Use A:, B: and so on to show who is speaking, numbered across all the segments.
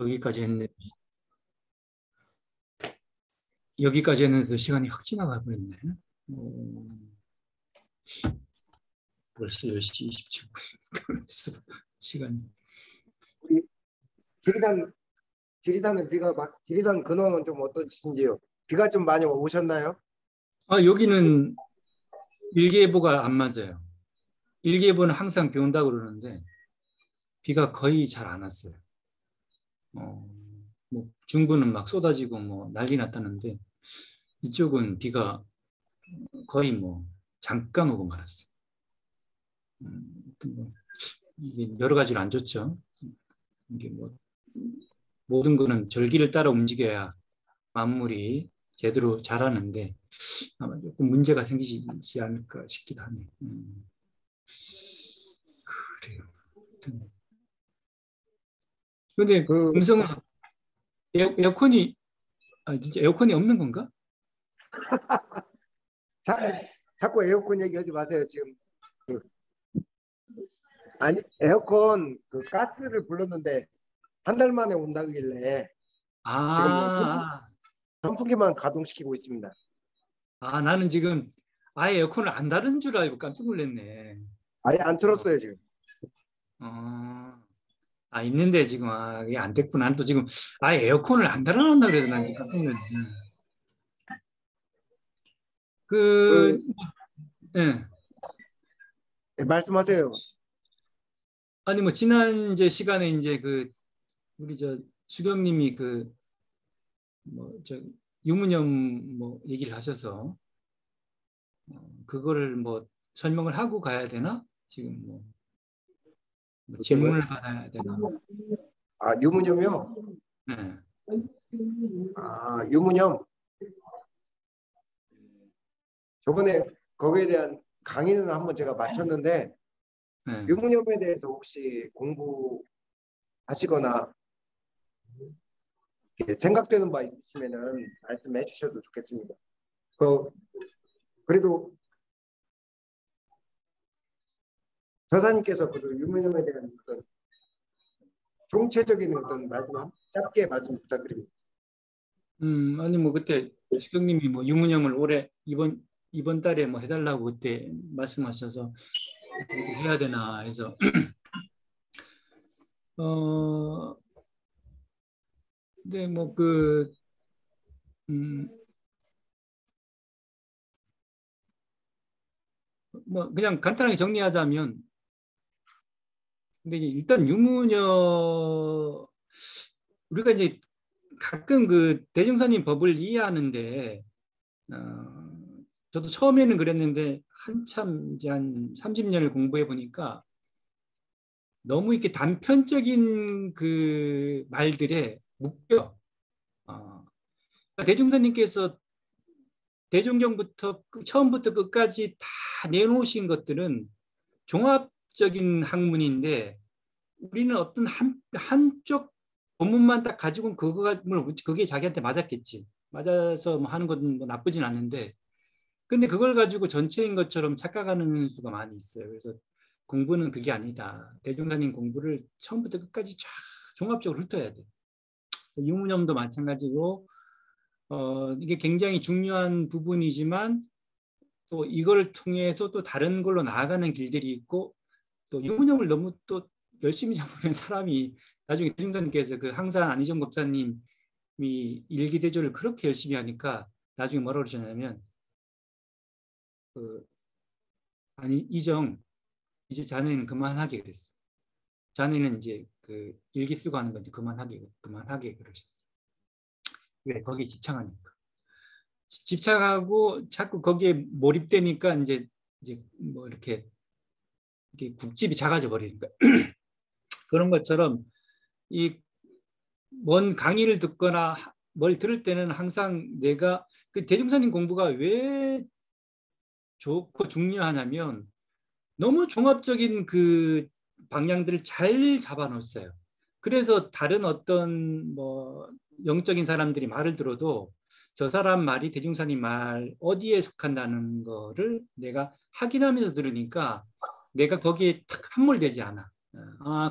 A: 여기까지 했네. 여기까지 했는데 시간이 확 지나가 버렸네. 벌써 10시 27분. 시간이.
B: 우리 지리산은 지리산 근원은 좀 어떠신지요? 비가 좀 많이 오셨나요?
A: 여기는 일기예보가 안 맞아요. 일기예보는 항상 비 온다고 그러는데 비가 거의 잘 안 왔어요. 뭐 중부는 막 쏟아지고 뭐 난리 났다는데 이쪽은 비가 거의 뭐 잠깐 오고 말았어요. 뭐 이게 여러 가지로 안 좋죠. 이게 뭐 모든 거는 절기를 따라 움직여야 만물이 제대로 자라는데 아마 조금 문제가 생기지 않을까 싶기도 하네요. 그래요. 그런데 음성은 에어컨이 진짜 에어컨이 없는 건가?
B: 자꾸 에어컨 얘기하지 마세요. 지금 아니 에어컨 가스를 불렀는데 한 달 만에 온다길래 지금 선풍기만 가동시키고 있습니다.
A: 나는 지금 아예 에어컨을 안 다른 줄 알고 깜짝 놀랐네.
B: 아예 안 틀었어요 지금.
A: 있는데 지금 이게 안 됐구나. 난 또 지금 아예 에어컨을 안 달아놨나 그래서 난 깜짝 놀랐네. 네.
B: 네, 말씀하세요.
A: 아니 뭐 지난 이제 시간에 이제 우리 수경님이 유무념 뭐 얘기를 하셔서 그거를 뭐 설명을 하고 가야 되나? 지금 뭐 질문을 받아야 되나?
B: 유무념이요?
A: 네.
B: 유무념. 저번에 거기에 대한 강의는 한번 제가 마쳤는데
A: 네.
B: 유무념에 대해서 혹시 공부하시거나 생각되는 바 있으시면은 말씀해 주셔도 좋겠습니다. 그래도 저자님께서 유무념에 대한 어떤 총체적인 어떤 말씀 짧게 말씀 부탁드립니다.
A: 아니 뭐 그때 수경님이 뭐 유무념을 올해 이번 달에 뭐 해달라고 그때 말씀하셔서 해야 되나 해서 근데 뭐 뭐 그냥 간단하게 정리하자면 근데 일단 유무녀 우리가 이제 가끔 대종사님 법을 이해하는데 저도 처음에는 그랬는데 한참 이제 한 30년을 공부해 보니까 너무 이렇게 단편적인 말들에 묶여. 대종사님께서 대종경부터 처음부터 끝까지 다 내놓으신 것들은 종합적인 학문인데 우리는 어떤 한쪽 본문만 딱 가지고 그게 자기한테 맞았겠지. 맞아서 뭐 하는 건 뭐 나쁘진 않는데 근데 그걸 가지고 전체인 것처럼 착각하는 수가 많이 있어요. 그래서 공부는 그게 아니다. 대종사님 공부를 처음부터 끝까지 쫙 종합적으로 훑어야 돼. 유무념도 마찬가지고 이게 굉장히 중요한 부분이지만 또 이걸 통해서 또 다른 걸로 나아가는 길들이 있고 또 유무념을 너무 또 열심히 잡으면 사람이 나중에 대중사님께서 항상 안희정 법사님이 일기대조를 그렇게 열심히 하니까 나중에 뭐라고 그러셨냐면 아니 이정 이제 자네는 그만하게 그랬어. 자네는 이제 일기 쓰고 하는 건 이제 그만하게 그러셨어. 왜 거기에 집착하니까. 집착하고 자꾸 거기에 몰입되니까 이제 뭐 이렇게 국집이 작아져 버리니까 그런 것처럼 이 먼 강의를 듣거나 뭘 들을 때는 항상 내가 대종사님 공부가 왜 좋고 중요하냐면 너무 종합적인 방향들을 잘 잡아놓았어요. 그래서 다른 어떤 뭐 영적인 사람들이 말을 들어도 저 사람 말이 대종사님 말 어디에 속한다는 거를 내가 확인하면서 들으니까 내가 거기에 탁 함몰되지 않아.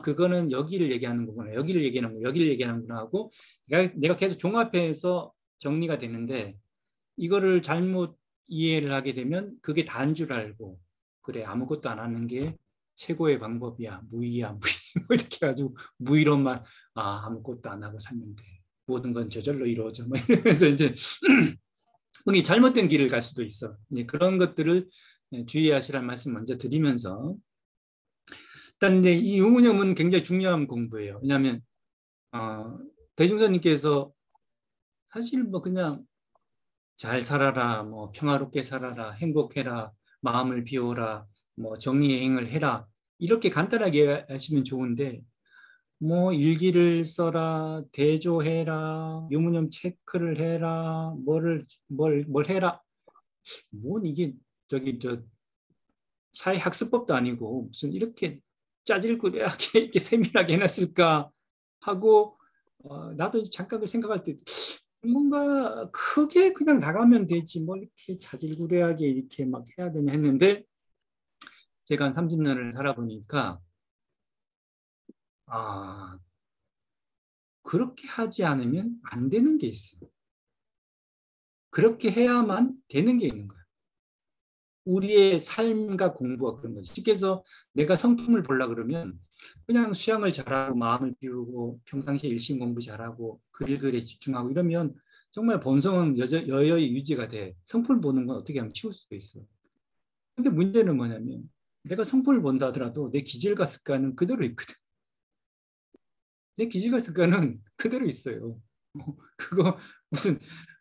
A: 그거는 여기를 얘기하는 거구나, 여기를 얘기하는 거구나, 여기를 얘기하는구나 하고 내가 계속 종합해서 정리가 되는데, 이거를 잘못 이해를 하게 되면 그게 다인 줄 알고, 그래 아무것도 안 하는 게 최고의 방법이야, 무의야 무의 뭐 이렇게 해가지고 무의로만 아무것도 안 하고 살면 돼, 모든 건 저절로 이루어져 뭐 이러면서 이제 그게 잘못된 길을 갈 수도 있어. 그런 것들을 주의하시라는 말씀 먼저 드리면서, 일단 이제 이 유무념은 굉장히 중요한 공부예요. 왜냐하면 대중선님께서 사실 뭐 그냥 잘 살아라, 뭐 평화롭게 살아라, 행복해라, 마음을 비워라, 뭐 정의의 행을 해라, 이렇게 간단하게 하시면 좋은데, 뭐 일기를 써라, 대조해라, 유무념 체크를 해라, 뭘 해라, 뭔 이게 저 사회학습법도 아니고 무슨 이렇게 짜질구레하게 이렇게 세밀하게 해놨을까 하고, 나도 잠깐 그 생각할 때 뭔가 크게 그냥 나가면 되지 뭐 이렇게 자질구레하게 이렇게 막 해야 되냐 했는데, 제가 한 30년을 살아보니까 그렇게 하지 않으면 안 되는 게 있어요. 그렇게 해야만 되는 게 있는 거예요. 우리의 삶과 공부가 그런 거죠. 쉽게 해서 내가 성품을 보려고 그러면 그냥 수양을 잘하고 마음을 비우고 평상시에 일심 공부 잘하고 글에 집중하고 이러면 정말 본성은 여여히 유지가 돼. 성품을 보는 건 어떻게 하면 치울 수도 있어. 근데 문제는 뭐냐면 내가 성품을 본다 하더라도 내 기질과 습관은 그대로 있거든. 내 기질과 습관은 그대로 있어요. 그거 무슨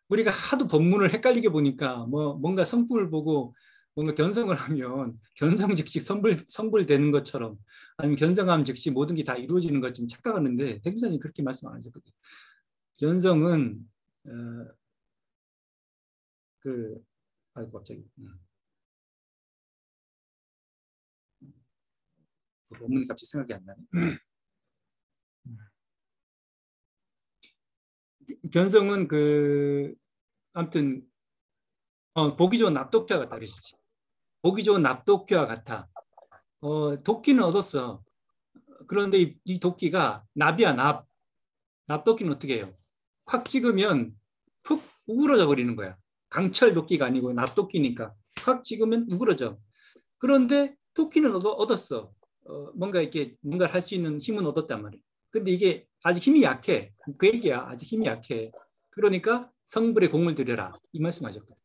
A: 우리가 하도 법문을 헷갈리게 보니까 뭐 뭔가 성품을 보고 뭔가 견성을 하면 견성 즉시 성불되는 것처럼, 아니면 견성하면 즉시 모든 게 다 이루어지는 것처럼 착각하는데, 대부사님 그렇게 말씀 안 하셨거든요. 견성은 갑자기 법문이 갑자기 생각이 안 나네. 견성은 아무튼 보기 좋은 납독회와 같다 그러시지. 보기 좋은 납독회와 같아. 도끼는 얻었어. 그런데 이 도끼가 납이야, 납. 납도끼는 어떻게 해요? 확 찍으면 푹 우그러져 버리는 거야. 강철 도끼가 아니고 납도끼니까 확 찍으면 우그러져. 그런데 도끼는 얻었어. 뭔가 이렇게 뭔가를 할 수 있는 힘은 얻었단 말이야. 근데 이게 아직 힘이 약해. 그 얘기야. 아직 힘이 약해. 그러니까 성불에 공을 들여라, 이 말씀하셨거든.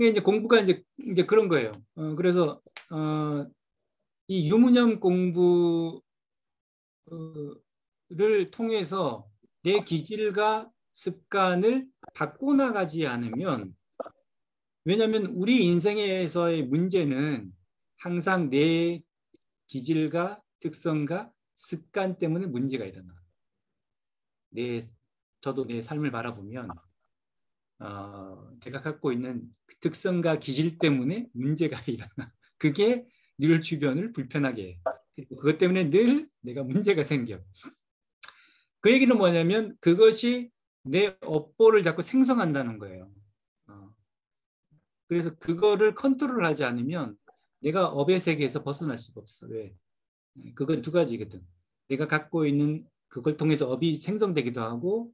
A: 이게 이제 공부가 이제 그런 거예요. 그래서 이 유무념 공부를 통해서 내 기질과 습관을 바꿔나가지 않으면, 왜냐하면 우리 인생에서의 문제는 항상 내 기질과 특성과 습관 때문에 문제가 일어나. 저도 내 삶을 바라보면 내가 갖고 있는 특성과 기질 때문에 문제가 일어나. 그게 늘 주변을 불편하게 해. 그것 때문에 늘 내가 문제가 생겨. 그 얘기는 뭐냐면 그것이 내 업보를 자꾸 생성한다는 거예요. 그래서 그거를 컨트롤하지 않으면 내가 업의 세계에서 벗어날 수가 없어. 왜? 그건 두 가지거든. 내가 갖고 있는 그걸 통해서 업이 생성되기도 하고,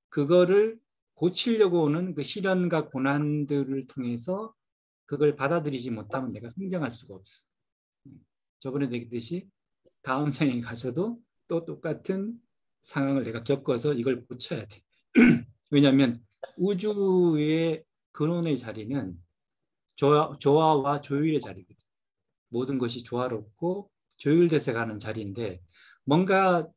A: 그거를 고치려고 오는 그 시련과 고난들을 통해서 그걸 받아들이지 못하면 내가 성장할 수가 없어. 저번에 얘기했듯이 다음 생에 가서도 또 똑같은 상황을 내가 겪어서 이걸 고쳐야 돼. 왜냐하면 우주의 근원의 자리는 조화와 조율의 자리거든. 모든 것이 조화롭고 조율돼서 가는 자리인데, 뭔가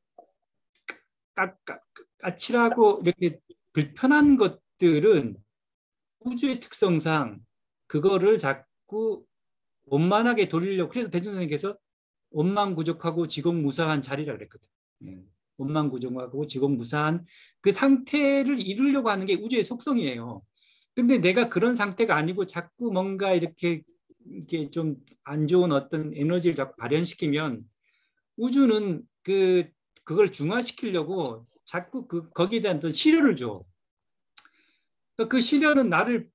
A: 까칠하고 이렇게 불편한 것들은 우주의 특성상 그거를 자꾸 원만하게 돌리려고, 그래서 대중선생님께서 원만구족하고 지공무사한 자리라 그랬거든. 원만구족하고 지공무사한 그 상태를 이루려고 하는 게 우주의 속성이에요. 근데 내가 그런 상태가 아니고 자꾸 뭔가 이렇게 좀 안 좋은 어떤 에너지를 자꾸 발현시키면 우주는 그걸 중화시키려고 자꾸 거기에 대한 어떤 시련을 줘. 그 시련은 나를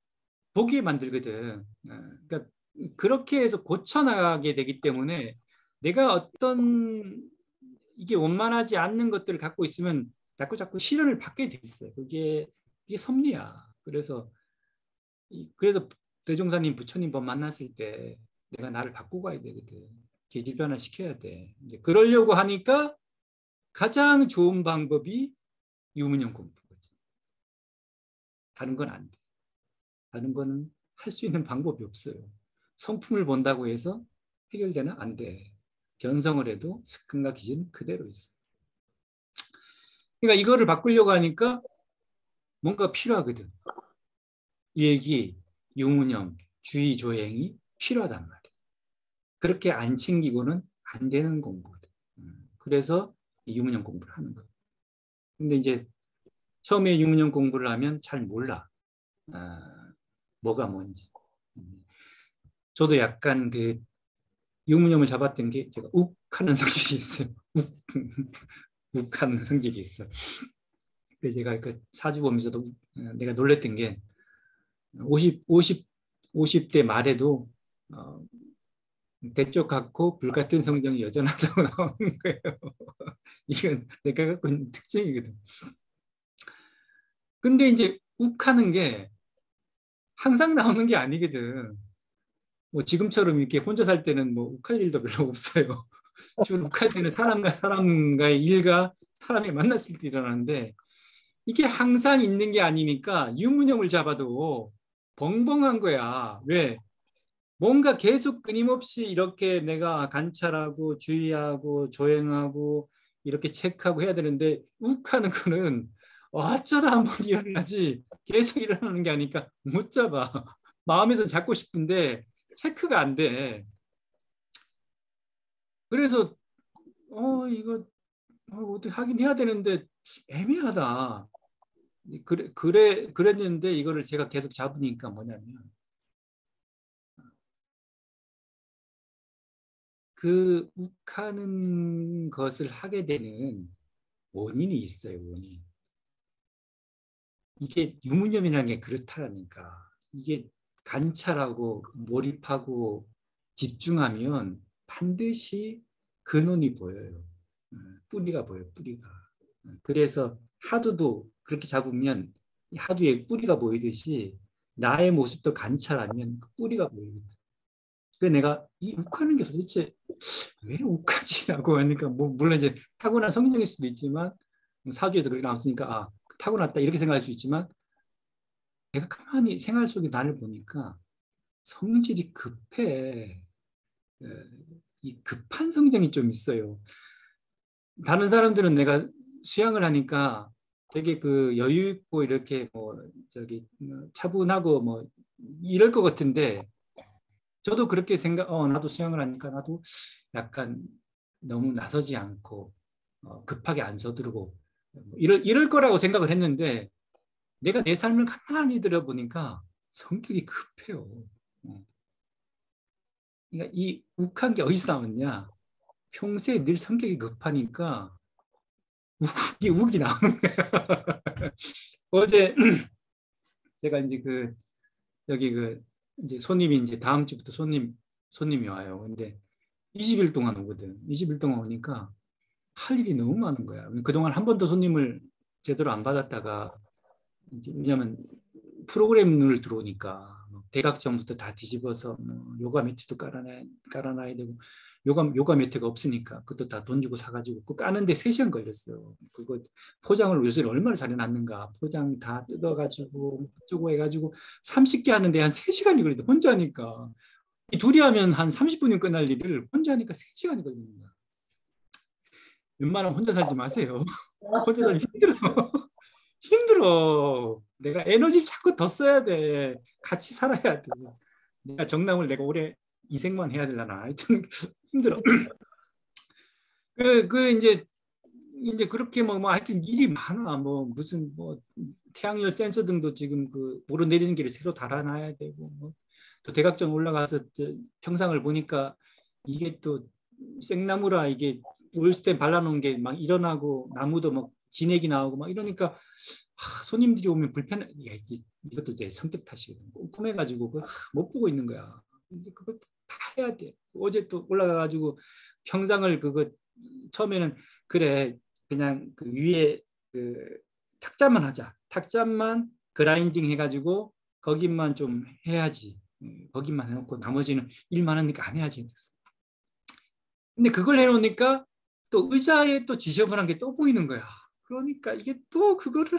A: 보게 만들거든. 그러니까 그렇게 해서 고쳐나가게 되기 때문에 내가 어떤 이게 원만하지 않는 것들을 갖고 있으면 자꾸 실현을 받게 돼 있어요. 이게 섭리야. 그래서 대종사님, 부처님 법 만났을 때 내가 나를 바꾸고 가야 되거든. 계질 변화 시켜야 돼. 이제 그러려고 하니까 가장 좋은 방법이 유문형 공부거죠. 다른 건 안 돼. 다른 거는 할 수 있는 방법이 없어요. 성품을 본다고 해서 해결되나? 안 돼. 견성을 해도 습관과 기준은 그대로 있어요. 그러니까 이거를 바꾸려고 하니까 뭔가 필요하거든. 일기, 유무념, 주의, 조행이 필요하단 말이에요. 그렇게 안 챙기고는 안 되는 공부거든. 그래서 유무념 공부를 하는 거예요. 근데 이제 처음에 유무념 공부를 하면 잘 몰라. 뭐가 뭔지. 저도 약간 그 유무념을 잡았던 게 제가 욱하는 성질이 있어요. 욱하는 성질이 있어. 그래서 제가 그 사주 보면서도 내가 놀랬던 게 50대 말에도 대쪽 같고 불같은 성정이 여전하다고 나오는 거예요. 이건 내가 갖고 있는 특징이거든. 근데 이제 욱하는 게 항상 나오는 게 아니거든. 뭐 지금처럼 이렇게 혼자 살 때는 뭐 욱할 일도 별로 없어요. 주로 욱할 때는 사람과의 일과 사람이 만났을 때 일어나는데 이게 항상 있는 게 아니니까 유무념을 잡아도 벙벙한 거야. 왜? 뭔가 계속 끊임없이 이렇게 내가 관찰하고 주의하고 조행하고 이렇게 체크하고 해야 되는데 욱하는 거는 어쩌다 한 번 일어나지 계속 일어나는 게 아니니까 못 잡아. 마음에서 잡고 싶은데 체크가 안 돼. 그래서 이거 어떻게 하긴 해야 되는데 애매하다. 그랬는데 이거를 제가 계속 잡으니까 뭐냐면 그 욱하는 것을 하게 되는 원인이 있어요. 원인. 이게 유무념이라는 게 그렇다라니까. 이게 관찰하고 몰입하고 집중하면 반드시 근원이 보여요. 뿌리가 보여요. 뿌리가. 그래서 하두도 그렇게 잡으면 하두에 뿌리가 보이듯이 나의 모습도 관찰하면 그 뿌리가 보이거든. 그래서 내가 이 욱하는 게 도대체 왜 욱하지? 하고 하니까 뭐 물론 이제 타고난 성격일 수도 있지만 사주에도 그렇게 나왔으니까 타고났다 이렇게 생각할 수 있지만 내가 가만히 생활 속에 나를 보니까 성질이 급해. 이 급한 성정이 좀 있어요. 다른 사람들은 내가 수양을 하니까 되게 그 여유 있고 이렇게 뭐 차분하고 뭐 이럴 것 같은데 저도 그렇게 나도 수양을 하니까 나도 약간 너무 나서지 않고 급하게 안 서두르고 이럴 거라고 생각을 했는데 내가 내 삶을 가만히 들어보니까 성격이 급해요. 그러니까 이 욱한 게 어디서 나왔냐? 평소에 늘 성격이 급하니까 욱이 나오는 거야. 어제 제가 이제 여기 이제 손님이 이제 다음 주부터 손님이 와요. 근데 20일 동안 오거든. 20일 동안 오니까 할 일이 너무 많은 거야. 그동안 한 번도 손님을 제대로 안 받았다가 왜냐하면 프로그램을 들어오니까 대각전부터 다 뒤집어서 요가 매트도 깔아놔야 되고 요가 매트가 없으니까 그것도 다 돈 주고 사가지고 그거 까는데 3시간 걸렸어요. 그거 포장을 요새 얼마나 잘해놨는가. 포장 다 뜯어가지고 어쩌고 해가지고 30개 하는데 한 3시간이 걸리다 혼자 하니까. 이 둘이 하면 한 30분이면 끝날 일을 혼자 하니까 3시간이 걸리는 거야. 웬만하면 혼자 살지 마세요. 혼자 살면 힘들어. 힘들어. 내가 에너지를 자꾸 더 써야 돼. 같이 살아야 돼. 내가 정남을 내가 올해 이생만 해야 되려나. 하여튼 힘들어. 이제 그렇게 하여튼 일이 많아. 무슨 태양열 센서 등도 지금 오르내리는 길을 새로 달아놔야 되고 또 대각점 올라가서 평상을 보니까 이게 또 생나무라 이게 올스텐 발라놓은 게 막 일어나고 나무도 진액이 나오고 막 이러니까 손님들이 오면 불편해. 이것도 제 성격 탓이거든. 꼼꼼해가지고 못 보고 있는 거야. 이제 그거 다 해야 돼. 어제 또 올라가가지고 평상을 그거 처음에는 그래 그냥 그 위에 그 탁자만 하자. 탁자만 그라인딩 해가지고 거기만 좀 해야지. 거기만 해놓고 나머지는 일만 하니까 안 해야지. 근데 그걸 해놓으니까 또 의자에 또 지저분한 게 또 보이는 거야. 그러니까 이게 또 그거를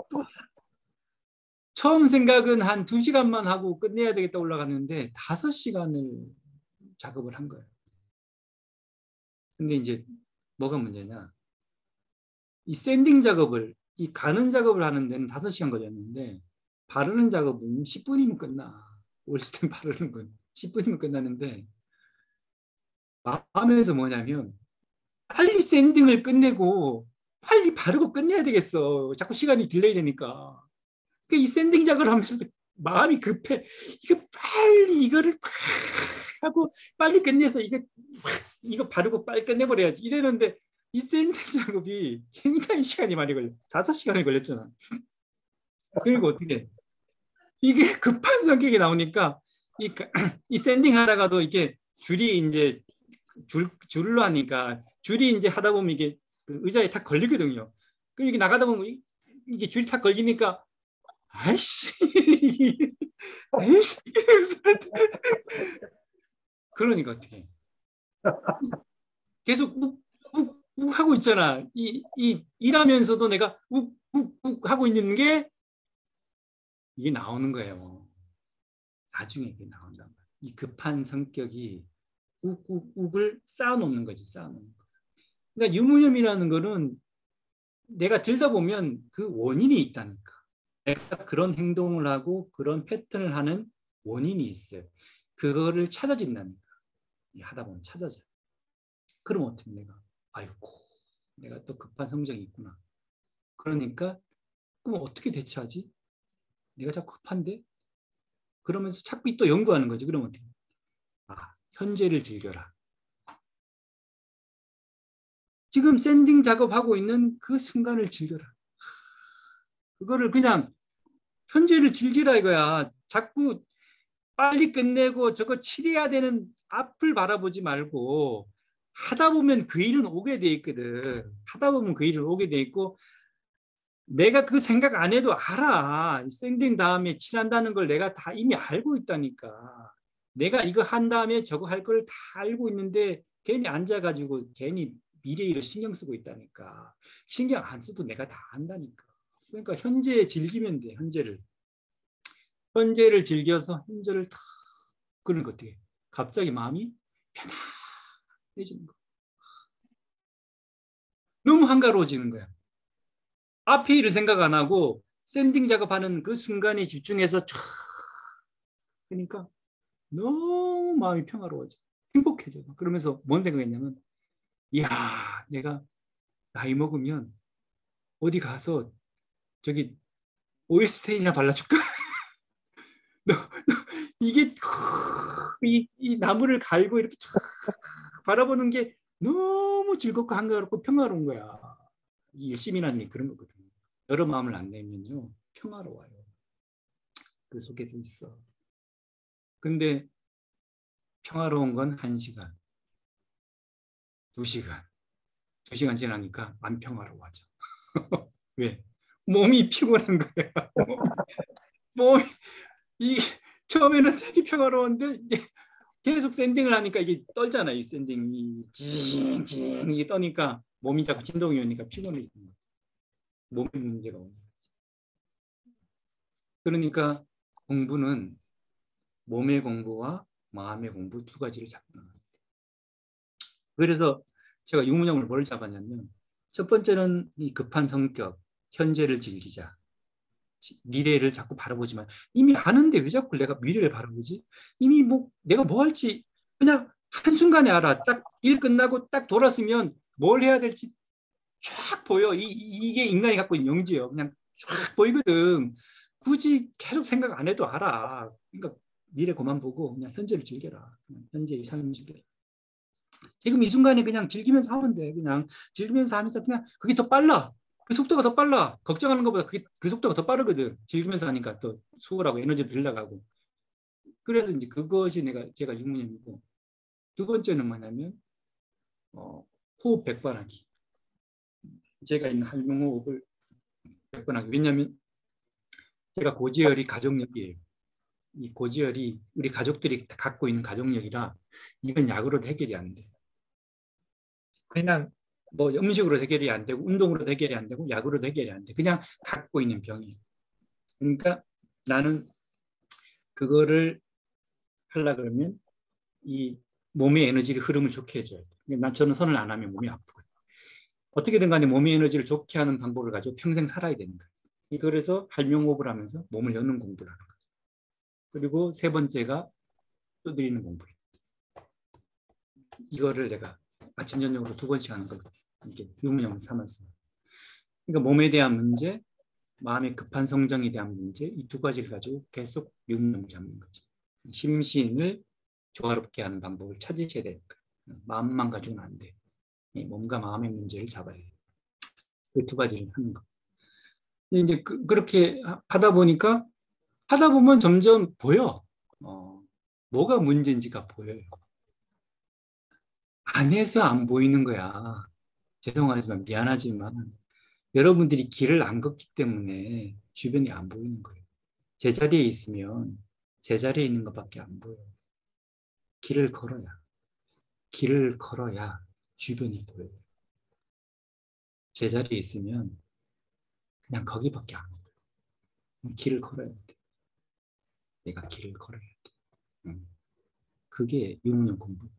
A: 또 처음 생각은 한 2시간만 하고 끝내야 되겠다 올라갔는데 5시간을 작업을 한 거예요. 근데 이제 뭐가 문제냐? 이 샌딩 작업을, 이 가는 작업을 하는 데는 5시간 걸렸는데 바르는 작업은 10분이면 끝나. 올스텐 바르는 건 10분이면 끝나는데 마음에서 뭐냐면 빨리 샌딩을 끝내고 빨리 바르고 끝내야 되겠어. 자꾸 시간이 딜레이 되니까. 이 샌딩 작업을 하면서도 마음이 급해. 이거 빨리 이거를 하고 빨리 끝내서 이거 바르고 빨리 끝내버려야지. 이랬는데 이 샌딩 작업이 굉장히 시간이 많이 걸려. 5시간이 걸렸잖아. 그리고 어떻게 이게 급한 성격이 나오니까 이 샌딩 하다가도 이게 줄이 이제 줄로 하니까 줄이 이제 하다 보면 이게 그 의자에 탁 걸리거든요. 그럼 이게 나가다 보면 이게 줄이 탁 걸리니까 아이씨, 아이씨. 그러니까 어떻게 계속 욱 하고 있잖아. 일하면서도 내가 욱 하고 있는 게 이게 나오는 거예요. 나중에 이게 나온단 말이야. 이 급한 성격이 욱을 쌓아놓는 거지, 쌓아놓는 거. 그러니까 유무념이라는 거는 내가 들다 보면 그 원인이 있다니까. 내가 그런 행동을 하고 그런 패턴을 하는 원인이 있어요. 그거를 찾아진다니까. 하다 보면 찾아져. 그럼 어떻게 내가 아이고 내가 또 급한 성정이 있구나. 그러니까 그럼 어떻게 대처하지? 내가 자꾸 급한데? 그러면서 자꾸 또 연구하는 거지. 그러면 어떻게? 현재를 즐겨라. 지금 샌딩 작업하고 있는 그 순간을 즐겨라. 그거를 그냥 현재를 즐기라 이거야. 자꾸 빨리 끝내고 저거 칠해야 되는 앞을 바라보지 말고 하다 보면 그 일은 오게 돼 있거든. 하다 보면 그 일은 오게 돼 있고 내가 그 생각 안 해도 알아. 샌딩 다음에 칠한다는 걸 내가 다 이미 알고 있다니까. 내가 이거 한 다음에 저거 할 걸 다 알고 있는데 괜히 앉아가지고 괜히 미래 일을 신경 쓰고 있다니까. 신경 안 써도 내가 다 안다니까. 그러니까 현재에 즐기면 돼. 현재를 즐겨서 현재를 탁 그러니까 어떻게 갑자기 마음이 편안해지는 거. 너무 한가로워지는 거야. 앞에 일을 생각 안 하고 샌딩 작업하는 그 순간에 집중해서 쫙 그러니까 너무 마음이 평화로워져. 행복해져. 그러면서 뭔 생각했냐면 이야 내가 나이 먹으면 어디 가서 저기 오일스테인이나 발라줄까? 이게 이 나무를 갈고 이렇게 쫙 바라보는 게 너무 즐겁고 한가롭고 평화로운 거야. 이 열심히라는 게 그런 거거든요. 여러 마음을 안 내면요 평화로워요. 그 속에서 있어. 근데 평화로운 건 1시간, 2시간, 2시간 지나니까 안 평화로워져. 왜? 몸이 피곤한 거야. 몸이 처음에는 되게 평화로웠는데 이제 계속 샌딩을 하니까 이게 떨잖아. 이 샌딩이 징징 이게 떠니까 몸이 자꾸 진동이 오니까 피곤해지는 거야. 몸에 문제가 오는 거지. 그러니까 공부는 몸의 공부와 마음의 공부 2가지를 잡는 거예요. 그래서 제가 유무념을 뭘 잡았냐면 첫 번째는 이 급한 성격, 현재를 즐기자. 미래를 자꾸 바라보지만 이미 아는데 왜 자꾸 내가 미래를 바라보지? 이미 내가 뭐 할지 그냥 한순간에 알아. 딱 일 끝나고 딱 돌았으면 뭘 해야 될지 쫙 보여. 이게 인간이 갖고 있는 영지예요. 그냥 쫙 보이거든. 굳이 계속 생각 안 해도 알아. 그러니까 미래 그만 보고 그냥 현재를 즐겨라. 그냥 현재의 삶을 즐겨라. 지금 이 순간에 그냥 즐기면서 하면 돼. 그냥 즐기면서 하면서 그냥 그게 더 빨라. 그 속도가 더 빨라. 걱정하는 것보다 그 속도가 더 빠르거든. 즐기면서 하니까 또 수월하고 에너지도 들려가고. 그래서 이제 그것이 제가 육문형이고, 두 번째는 뭐냐면 호흡 백반하기. 제가 있는 할명호흡을 백반하기. 왜냐하면 제가 고지혈이 가족력이에요. 이 고지혈이 우리 가족들이 갖고 있는 가족력이라 이건 약으로 해결이 안 돼. 그냥 뭐 음식으로 해결이 안 되고 운동으로 해결이 안 되고 약으로 해결이 안 돼. 그냥 갖고 있는 병이에요. 그러니까 나는 그거를 하려 그러면 이 몸의 에너지를 흐름을 좋게 해줘야 돼. 저는 선을 안 하면 몸이 아프거든. 어떻게든 간에 몸의 에너지를 좋게 하는 방법을 가지고 평생 살아야 되는 거예요. 그래서 할명호흡을 하면서 몸을 여는 공부를 하는 거예요. 그리고 세 번째가 두드리는 공부예요. 이거를 내가 아침 저녁으로 2번씩 하는 걸 이렇게 유문형을 삼았어요. 그러니까 몸에 대한 문제, 마음의 급한 성정에 대한 문제, 이 두 가지를 가지고 계속 유문형을 잡는 거지. 심신을 조화롭게 하는 방법을 찾으셔야 되니까. 마음만 가지고는 안 돼. 몸과 마음의 문제를 잡아야 돼. 그 두 가지를 하는 거. 이제 그렇게 하다 보면 점점 보여. 뭐가 문제인지가 보여요. 안 해서 안 보이는 거야. 죄송하지만 미안하지만 여러분들이 길을 안 걷기 때문에 주변이 안 보이는 거예요. 제자리에 있으면 제자리에 있는 것밖에 안 보여요. 길을 걸어야 주변이 보여요. 제자리에 있으면 그냥 거기밖에 안 보여요. 길을 걸어야 돼. 내가 길을 걸어야 돼. 그게 유문형 공부.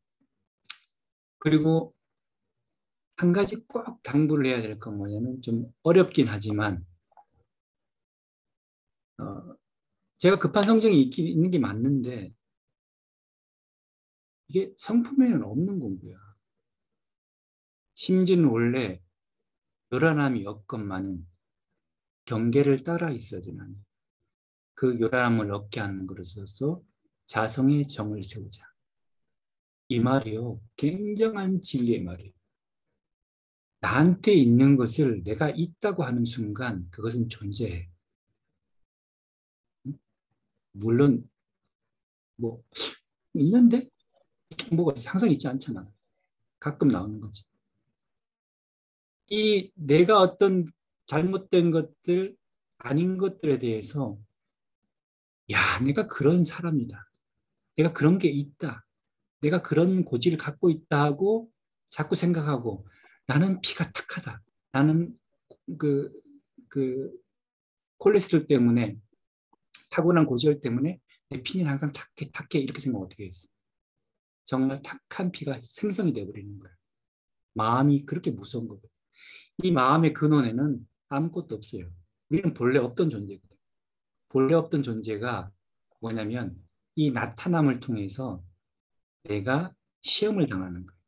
A: 그리고 한 가지 꼭 당부를 해야 될 건 뭐냐면 좀 어렵긴 하지만 제가 급한 성정이 있는 게 맞는데 이게 성품에는 없는 공부야. 심지어는 원래 요란함이 없건만은 경계를 따라 있어야지만 그 요란함을 얻게 하는 것으로서 자성의 정을 세우자. 이 말이요. 굉장한 진리의 말이에요. 나한테 있는 것을 내가 있다고 하는 순간 그것은 존재해. 물론 뭐 있는데 뭐가 항상 있지 않잖아. 가끔 나오는 거지. 이 내가 어떤 잘못된 것들 아닌 것들에 대해서 야, 내가 그런 사람이다. 내가 그런 게 있다. 내가 그런 고지를 갖고 있다 하고 자꾸 생각하고 나는 피가 탁하다. 나는 그, 그 콜레스테롤 때문에 타고난 고지혈 때문에 내 피는 항상 탁해 이렇게 생각하면 어떻게 했어? 정말 탁한 피가 생성이 되어버리는 거예요. 마음이 그렇게 무서운 거거든요. 이 마음의 근원에는 아무것도 없어요. 우리는 본래 없던 존재거든요. 본래 없던 존재가 뭐냐면 이 나타남을 통해서 내가 시험을 당하는 거예요.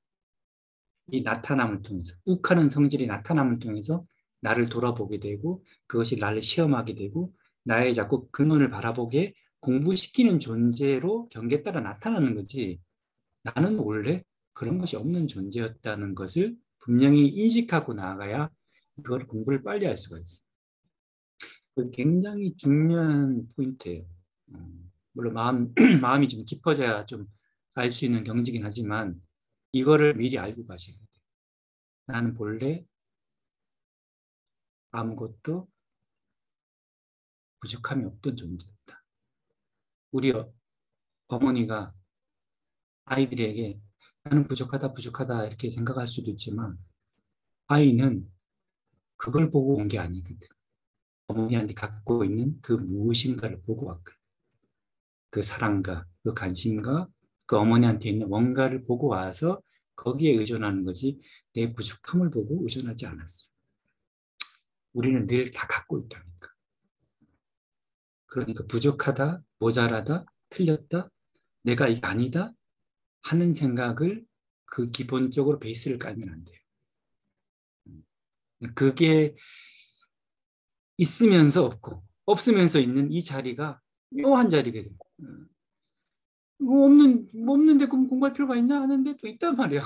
A: 이 나타남을 통해서 욱하는 성질이 나타남을 통해서 나를 돌아보게 되고 그것이 나를 시험하게 되고 나의 자꾸 근원을 바라보게 공부시키는 존재로 경계에 따라 나타나는 거지 나는 원래 그런 것이 없는 존재였다는 것을 분명히 인식하고 나아가야 그걸 공부를 빨리 할 수가 있어요. 굉장히 중요한 포인트예요. 물론 마음이 좀 깊어져야 좀 알 수 있는 경지긴 하지만 이거를 미리 알고 가셔야 돼요. 나는 본래 아무것도 부족함이 없던 존재였다. 우리 어머니가 아이들에게 나는 부족하다 이렇게 생각할 수도 있지만 아이는 그걸 보고 온 게 아니거든. 어머니한테 갖고 있는 그 무엇인가를 보고 왔거든. 그 사랑과 그 관심과 그 어머니한테 있는 뭔가를 보고 와서 거기에 의존하는 거지 내 부족함을 보고 의존하지 않았어. 우리는 늘 다 갖고 있다니까. 그러니까 부족하다, 모자라다, 틀렸다, 내가 이게 아니다 하는 생각을 그 기본적으로 베이스를 깔면 안 돼요. 그게 있으면서 없고 없으면서 있는 이 자리가 묘한 자리거든요. 없는데 그럼 공부할 필요가 있나 하는데 또 있단 말이야.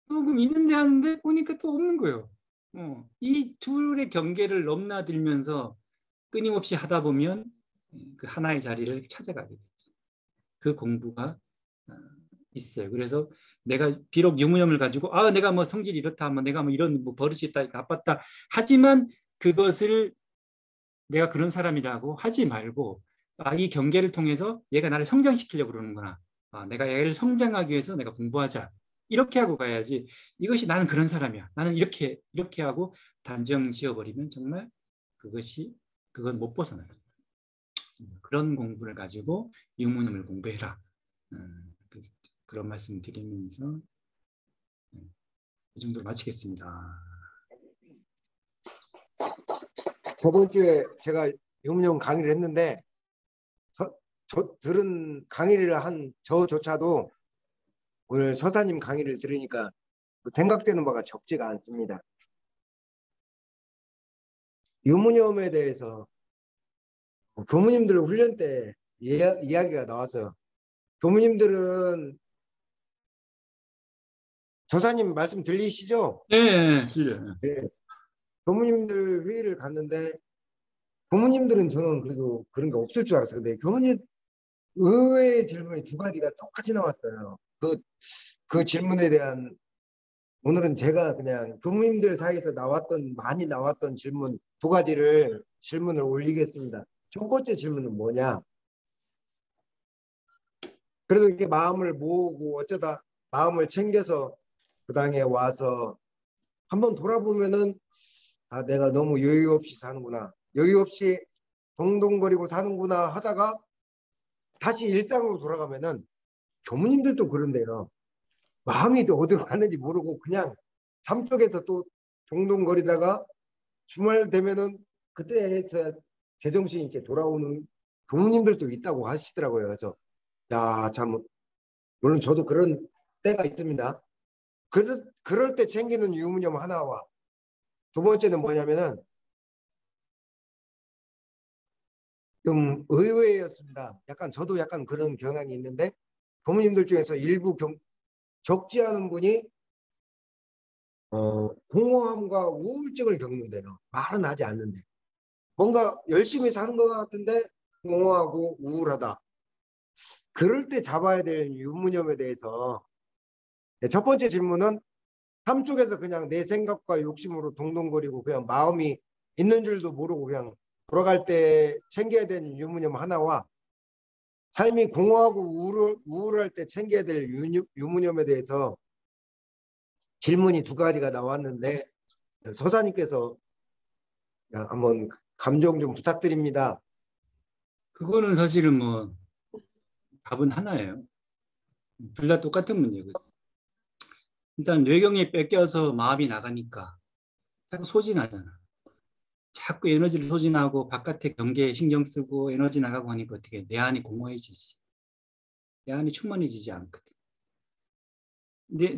A: 그럼 있는데 하는데 보니까 또 없는 거예요. 이 둘의 경계를 넘나들면서 끊임없이 하다 보면 그 하나의 자리를 찾아가게 되죠. 그 공부가 있어요. 그래서 내가 비록 유무념을 가지고 내가 뭐 성질이 이렇다, 뭐 내가 뭐 이런 뭐 버릇이 있다, 나빴다. 하지만 그것을 내가 그런 사람이라고 하지 말고 이 경계를 통해서 얘가 나를 성장시키려고 그러는구나. 내가 얘를 성장하기 위해서 내가 공부하자. 이렇게 하고 가야지. 이것이 나는 그런 사람이야. 나는 이렇게 하고 단정 지어버리면 정말 그건 못 벗어나요. 그런 공부를 가지고 유무념을 공부해라. 그런 말씀 드리면서 이 정도로 마치겠습니다.
B: 저번 주에 제가 유문용 강의를 했는데 들은 강의를 한 저조차도 오늘 서사님 강의를 들으니까 생각되는 바가 적지가 않습니다. 유무념에 대해서 교무님들 훈련 때 이야기가 나와서 교무님들은 저사님 말씀 들리시죠?
A: 네, 들려요.
B: 네. 교무님들 회의를 갔는데 교무님들은 저는 그래도 그런 게 없을 줄 알았어요. 근데 교무님 의외의 질문이 두 가지가 똑같이 나왔어요. 그 질문에 대한 오늘은 제가 그냥 교무님들 사이에서 많이 나왔던 질문 두 가지를 질문을 올리겠습니다. 첫 번째 질문은 뭐냐? 그래도 이렇게 마음을 모으고 어쩌다 마음을 챙겨서 그 당에 와서 한번 돌아보면은 내가 너무 여유 없이 사는구나. 여유 없이 동동거리고 사는구나 하다가 다시 일상으로 돌아가면은 교무님들도 그런데요. 마음이 또 어디로 갔는지 모르고 그냥 삶 속에서 또 동동거리다가 주말 되면은 그때서야 제정신이 이렇게 돌아오는 교무님들도 있다고 하시더라고요. 그래서 참 물론 저도 그런 때가 있습니다. 그럴 때 챙기는 유무념 하나와 두 번째는 뭐냐면은 좀 의외였습니다. 저도 약간 그런 경향이 있는데 교무님들 중에서 일부 적지 않은 분이 공허함과 우울증을 겪는데요. 말은 하지 않는데 뭔가 열심히 사는 것 같은데 공허하고 우울하다. 그럴 때 잡아야 될 유무념에 대해서 첫 번째 질문은 삶 속에서 그냥 내 생각과 욕심으로 동동거리고 그냥 마음이 있는 줄도 모르고 그냥 돌아갈 때 챙겨야 되는 유무념 하나와 삶이 공허하고 우울할 때 챙겨야 될 유무념에 대해서 질문이 두 가지가 나왔는데 서사님께서 한번 감정 좀 부탁드립니다.
A: 그거는 사실은 뭐 답은 하나예요. 둘 다 똑같은 문제거든요. 일단 뇌경이 뺏겨서 마음이 나가니까 자꾸 소진하잖아. 자꾸 에너지를 소진하고 바깥의 경계에 신경 쓰고 에너지 나가고 하니까 어떻게 내 안이 공허해지지. 내 안이 충만해지지 않거든.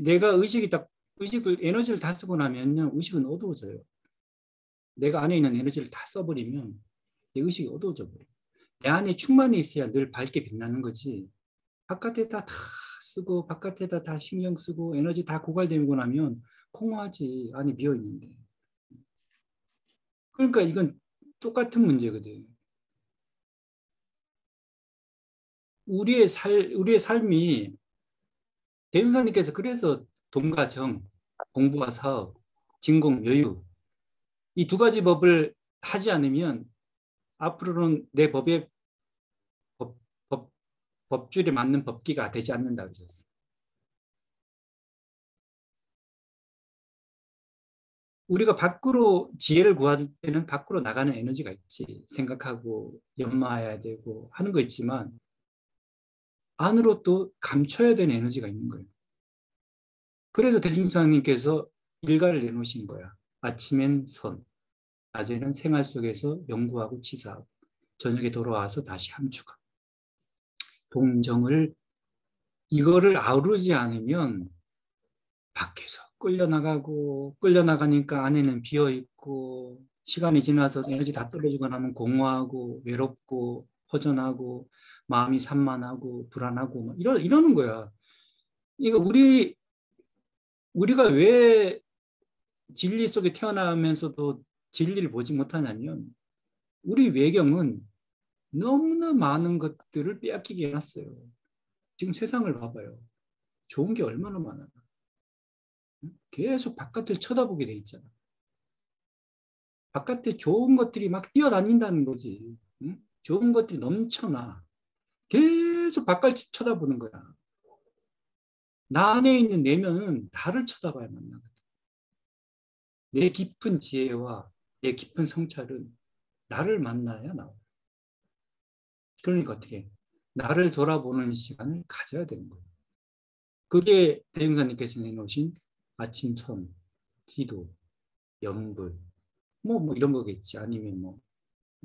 A: 내가 에너지를 다 쓰고 나면요, 의식은 어두워져요. 내가 안에 있는 에너지를 다 써버리면 내 의식이 어두워져 버려. 내 안에 충만히 있어야 늘 밝게 빛나는 거지. 바깥에다 다 쓰고 바깥에다 다 신경 쓰고 에너지 다 고갈되고 나면 공허하지. 안이 비어 있는데. 그러니까 이건 똑같은 문제거든. 우리의 삶이 대운사님께서 그래서 돈과 정, 공부와 사업, 진공, 여유 이 두 가지 법을 하지 않으면 앞으로는 내 법, 법줄에 맞는 법기가 되지 않는다 그러셨어요. 우리가 밖으로 지혜를 구할 때는 밖으로 나가는 에너지가 있지. 생각하고 연마해야 되고 하는 거 있지만 안으로 또 감춰야 되는 에너지가 있는 거예요. 그래서 대중사님께서 일가를 내놓으신 거야. 아침엔 선, 낮에는 생활 속에서 연구하고 치사하고 저녁에 돌아와서 다시 함축하고 동정을 이거를 아우르지 않으면 밖에서 끌려나가니까 안에는 비어있고 시간이 지나서 에너지 다 떨어지고 나면 공허하고 외롭고 허전하고 마음이 산만하고 불안하고 막 이러는 거야. 이거 우리가 왜 진리 속에 태어나면서도 진리를 보지 못하냐면 우리 외경은 너무나 많은 것들을 빼앗기게 해놨어요. 지금 세상을 봐봐요. 좋은 게 얼마나 많아. 계속 바깥을 쳐다보게 돼 있잖아. 바깥에 좋은 것들이 막 뛰어다닌다는 거지. 응? 좋은 것들이 넘쳐나. 계속 바깥을 쳐다보는 거야. 나 안에 있는 내면은 나를 쳐다봐야만 나거든. 내 깊은 지혜와 내 깊은 성찰은 나를 만나야 나와. 그러니까 어떻게 나를 돌아보는 시간을 가져야 되는 거예요. 그게 대흥사님께서 내놓으신 아침 선, 기도, 염불, 뭐 이런 거겠지. 아니면 뭐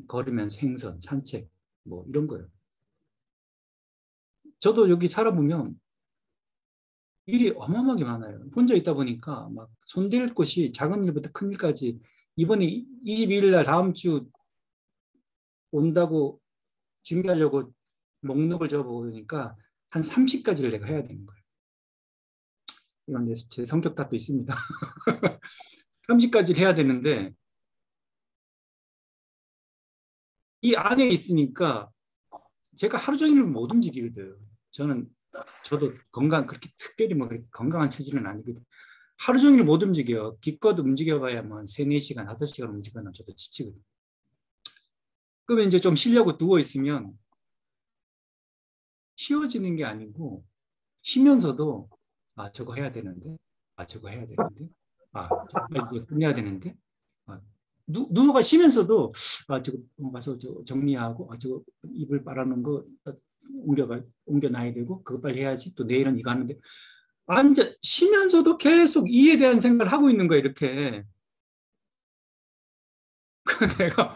A: 걸으면 생선, 산책, 뭐 이런 거예요. 저도 여기 살아보면 일이 어마어마하게 많아요. 혼자 있다 보니까 막 손댈 곳이 작은 일부터 큰 일까지 이번에 22일 날 다음 주 온다고 준비하려고 목록을 적어보니까 한 30가지를 내가 해야 되는 거예요. 이건 제 성격 탓도 있습니다. 30가지를 해야 되는데 이 안에 있으니까 제가 하루 종일 못 움직이거든. 저도 그렇게 특별히 뭐 그렇게 건강한 체질은 아니거든. 하루 종일 못 움직여. 기껏 움직여봐야 뭐 3, 4시간, 5시간 움직여나 저도 지치거든. 그러면 이제 좀 쉬려고 누워있으면 쉬워지는 게 아니고 쉬면서도 저거 해야 되는데 저거 해야 되는데 저거 빨리 끝내야 되는데 누워가 쉬면서도 저거 가서 정리하고 저거 이불 빨아놓은 거 옮겨놔야 되고 그거 빨리 해야지 또 내일은 이거 하는데 앉아 쉬면서도 계속 이에 대한 생각을 하고 있는 거야 이렇게. 내가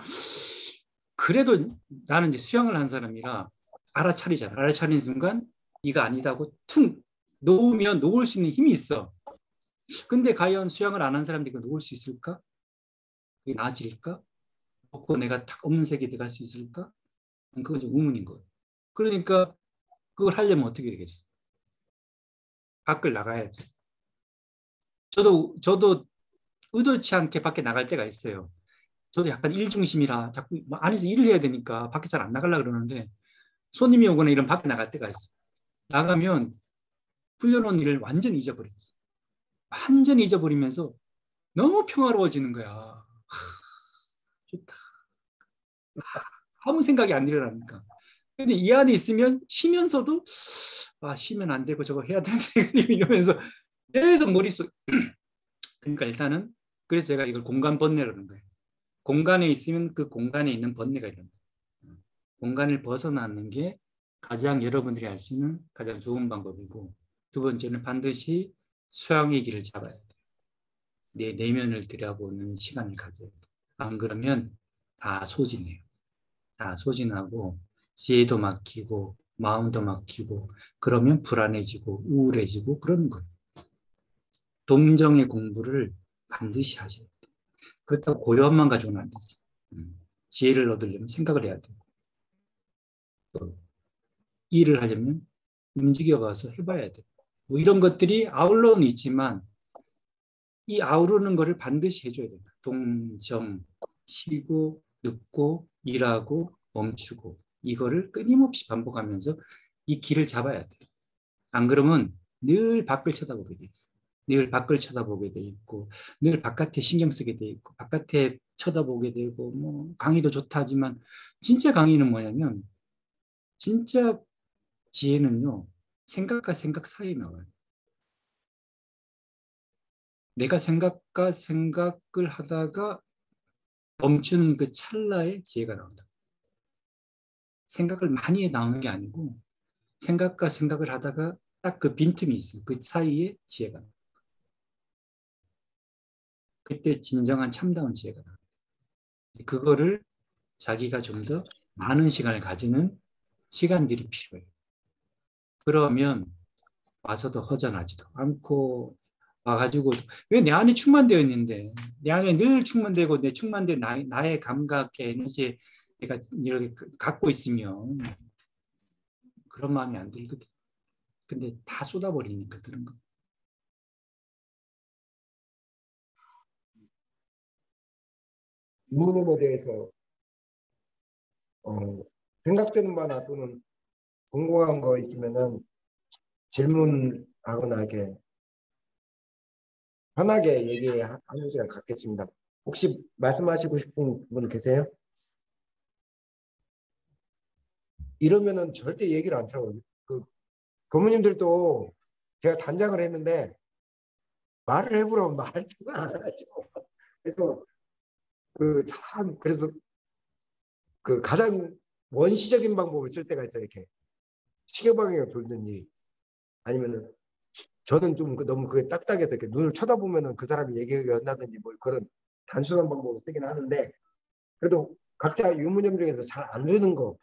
A: 그래도 나는 이제 수영을 한 사람이라 알아차리잖아. 알아차리는 순간 이거 아니다고 툭 놓으면 놓을 수 있는 힘이 있어. 근데 과연 수영을 안 한 사람들이 이거 놓을 수 있을까? 그게 나아질까? 없고 내가 탁 없는 세계에 들어갈 수 있을까? 그건 좀 의문인 거예요. 그러니까 그걸 하려면 어떻게 되겠어? 밖을 나가야죠. 저도 의도치 않게 밖에 나갈 때가 있어요. 저도 약간 일 중심이라 자꾸 안에서 일을 해야 되니까 밖에 잘 안 나가려고 그러는데 손님이 오거나 이런 밖에 나갈 때가 있어. 나가면 풀려놓은 일을 완전히 잊어버렸어. 완전히 잊어버리면서 너무 평화로워지는 거야. 좋다. 아무 생각이 안 일어나니까. 근데 이 안에 있으면 쉬면서도 쉬면 안 되고 저거 해야 되는데 이러면서 계속 머릿속. 그러니까 일단은 그래서 제가 이걸 공간 번뇌라는 거예요. 공간에 있으면 그 공간에 있는 번뇌가 일어나요. 공간을 벗어나는 게 가장 여러분들이 할 수 있는 가장 좋은 방법이고 두 번째는 반드시 수양의 길을 잡아야 돼요. 내 내면을 들여다보는 시간을 가져야 돼요. 안 그러면 다 소진해요. 다 소진하고 지혜도 막히고 마음도 막히고 그러면 불안해지고 우울해지고 그러는 거예요. 동정의 공부를 반드시 하셔야 돼요. 그렇다고 고요함만 가지고는 안 되지. 지혜를 얻으려면 생각을 해야 되고 또 일을 하려면 움직여봐서 해봐야 돼. 뭐 이런 것들이 아울러는 있지만 이 아우르는 거를 반드시 해줘야 된다. 동정, 쉬고, 늦고, 일하고, 멈추고 이거를 끊임없이 반복하면서 이 길을 잡아야 돼. 안 그러면 늘 밖을 쳐다보게 돼 있어. 늘 밖을 쳐다보게 돼 있고 늘 바깥에 신경 쓰게 돼 있고 바깥에 쳐다보게 되고 뭐 강의도 좋다 하지만 진짜 강의는 뭐냐면 진짜 지혜는요 생각과 생각 사이에 나와요. 내가 생각과 생각을 하다가 멈추는 그 찰나에 지혜가 나온다. 생각을 많이 해 나오는 게 아니고 생각과 생각을 하다가 딱 그 빈틈이 있어요. 그 사이에 지혜가 나온다. 그때 진정한 참다운 지혜가 나온다. 그거를 자기가 좀 더 많은 시간을 가지는 시간들이 필요해요. 그러면 와서도 허전하지도 않고 와가지고 왜 내 안에 충만되어 있는데 내 안에 늘 충만되고 내 충만된 나의 감각의 에너지 내가 이렇게 갖고 있으면 그런 마음이 안 들거든. 근데 다 쏟아버리니까 그런 거.
B: 부모님에 대해서 어, 생각되는 바나 또는 궁금한 거 있으면은 질문하거나 이렇게 편하게 얘기하는 시간 갖겠습니다. 혹시 말씀하시고 싶은 분 계세요? 이러면은 절대 얘기를 안 펴요. 그 교무님들도 제가 단장을 했는데 말을 해보라고 말을 안 하죠. 그래서 그래서 그 가장 원시적인 방법을 쓸 때가 있어요. 이렇게 시계 방향을 돌든지 아니면은 저는 좀 너무 그게 딱딱해서 이렇게 눈을 쳐다보면은 그 사람이 얘기가 한다든지 뭐 그런 단순한 방법을 쓰긴 하는데 그래도 각자 유무념 중에서 잘 안 되는 거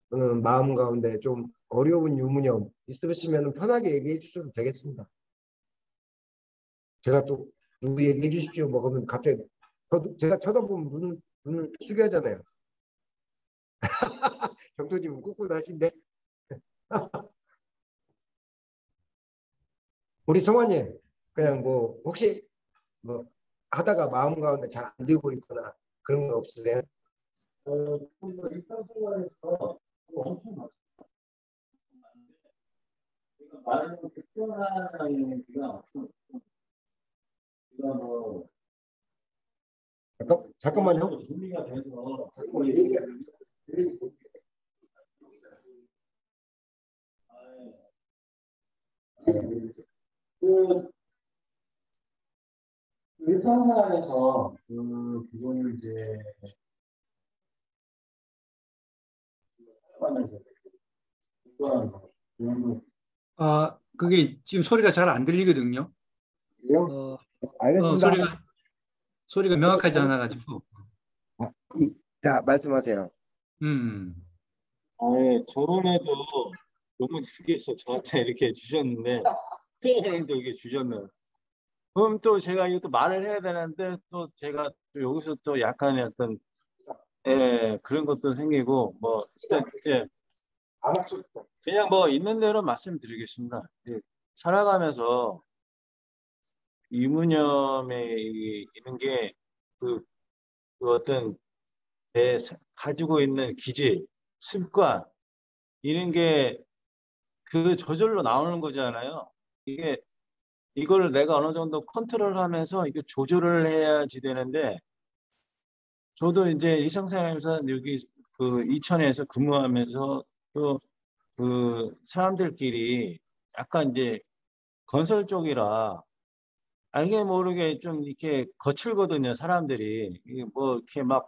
B: 저는 마음 가운데 좀 어려운 유무념 있으시면 편하게 얘기해 주셔도 되겠습니다. 제가 또 누구 얘기해 주십시오 먹으면 갑자기 제가 쳐다보면 눈을 숙여야잖아요. 경토님은 꿋꿋하신데 우리 성환님 그냥 뭐 혹시 뭐 하다가 마음 가운데 잘 안 되고 있거나 그런 거 없으세요?
C: 좀더 일상생활에서 엄청 많습니다. 말을 이렇게 표현하는 얘기가 우리가 뭐
B: 잠깐만요.
C: 준비가 돼서
B: 잠깐만 얘기가
C: 그 일상생활에서 그거를 이제 하면서
A: 그게 지금 소리가 잘 안 들리거든요. 어,
B: 알겠습니다.
A: 소리가 명확하지 않아가지고.
B: 자 말씀하세요.
C: 저번에도 교무님께서 저한테 이렇게 주셨는데 또 오늘도 이게 주셨네요. 그럼 또 제가 이것도 말을 해야 되는데 또 제가 또 여기서 또 약간의 어떤 그런 것도 생기고 뭐 이제 그냥 뭐 있는 대로 말씀드리겠습니다. 살아가면서 유무념에 있는 게 그 어떤 가지고 있는 기질, 습관 이런 게 그 저절로 나오는 거잖아요. 이걸 내가 어느 정도 컨트롤하면서 이게 조절을 해야지 되는데 저도 이제 일상생활에서 여기 그 이천에서 근무하면서 또 그 사람들끼리 약간 이제 건설 쪽이라 알게 모르게 좀 이렇게 거칠거든요, 사람들이. 이게 뭐 이렇게 막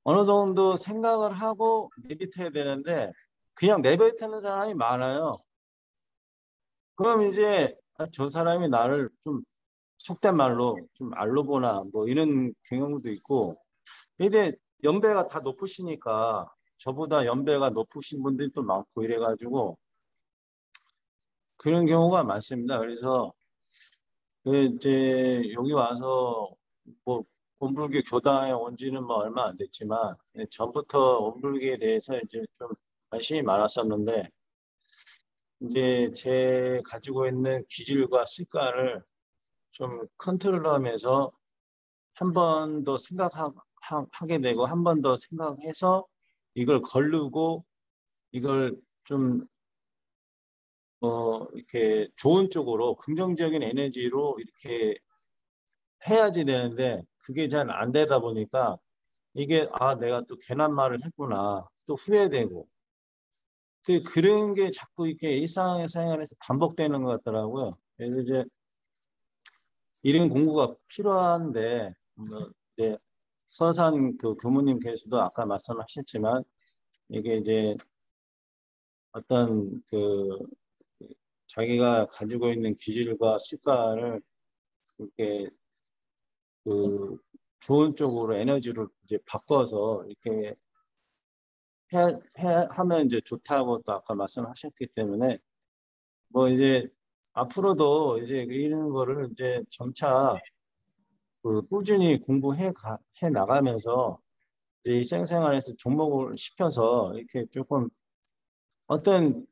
C: 어느 정도 생각을 하고 내비텨야 되는데 그냥 내비트는 사람이 많아요. 그럼 이제 저 사람이 나를 좀 속된 말로 좀 알로 보나 뭐 이런 경우도 있고 근데 연배가 다 높으시니까 저보다 연배가 높으신 분들이 또 많고 이래가지고 그런 경우가 많습니다. 그래서 이제 여기 와서 뭐 원불교 교당에 온 지는 뭐 얼마 안 됐지만 전부터 원불교에 대해서 이제 좀 관심이 많았었는데 이제 제 가지고 있는 기질과 습관을 좀 컨트롤하면서 한 번 더 생각하게 되고 한 번 더 생각해서 이걸 거르고 이걸 좀 이렇게 좋은 쪽으로 긍정적인 에너지로 이렇게 해야지 되는데 그게 잘 안 되다 보니까 이게 내가 또 괜한 말을 했구나 또 후회되고 그런 게 자꾸 이렇게 일상생활에서 반복되는 것 같더라고요. 그래서 이제 이런 공부가 필요한데 이제 서산 그 교무님께서도 아까 말씀하셨지만 이게 이제 어떤 자기가 가지고 있는 기질과 습관을 이렇게 좋은 쪽으로 에너지를 이제 바꿔서 이렇게 하면 이제 좋다고 또 아까 말씀하셨기 때문에 뭐 이제 앞으로도 이제 이런 거를 이제 점차 꾸준히 공부해 나가면서 이제 일상생활에서 접목을 시켜서 이렇게 조금 어떤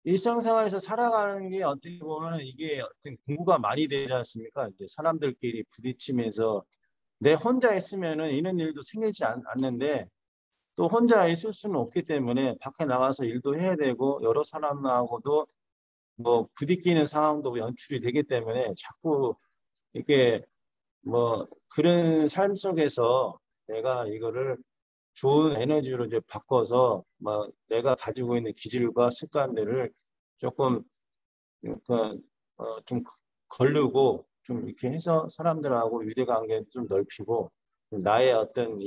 C: 일상생활에서 살아가는 게 어떻게 보면 이게 어떤 공부가 많이 되지 않습니까? 이제 사람들끼리 부딪히면서 내 혼자 있으면은 이런 일도 생기지 않는데 또 혼자 있을 수는 없기 때문에 밖에 나가서 일도 해야 되고 여러 사람하고도 뭐 부딪히는 상황도 연출이 되기 때문에 자꾸 이렇게 뭐 그런 삶 속에서 내가 이거를 좋은 에너지로 이제 바꿔서 뭐 내가 가지고 있는 기질과 습관들을 조금 그러니까 좀 거르고 좀 이렇게 해서 사람들하고 유대관계 좀 넓히고 나의 어떤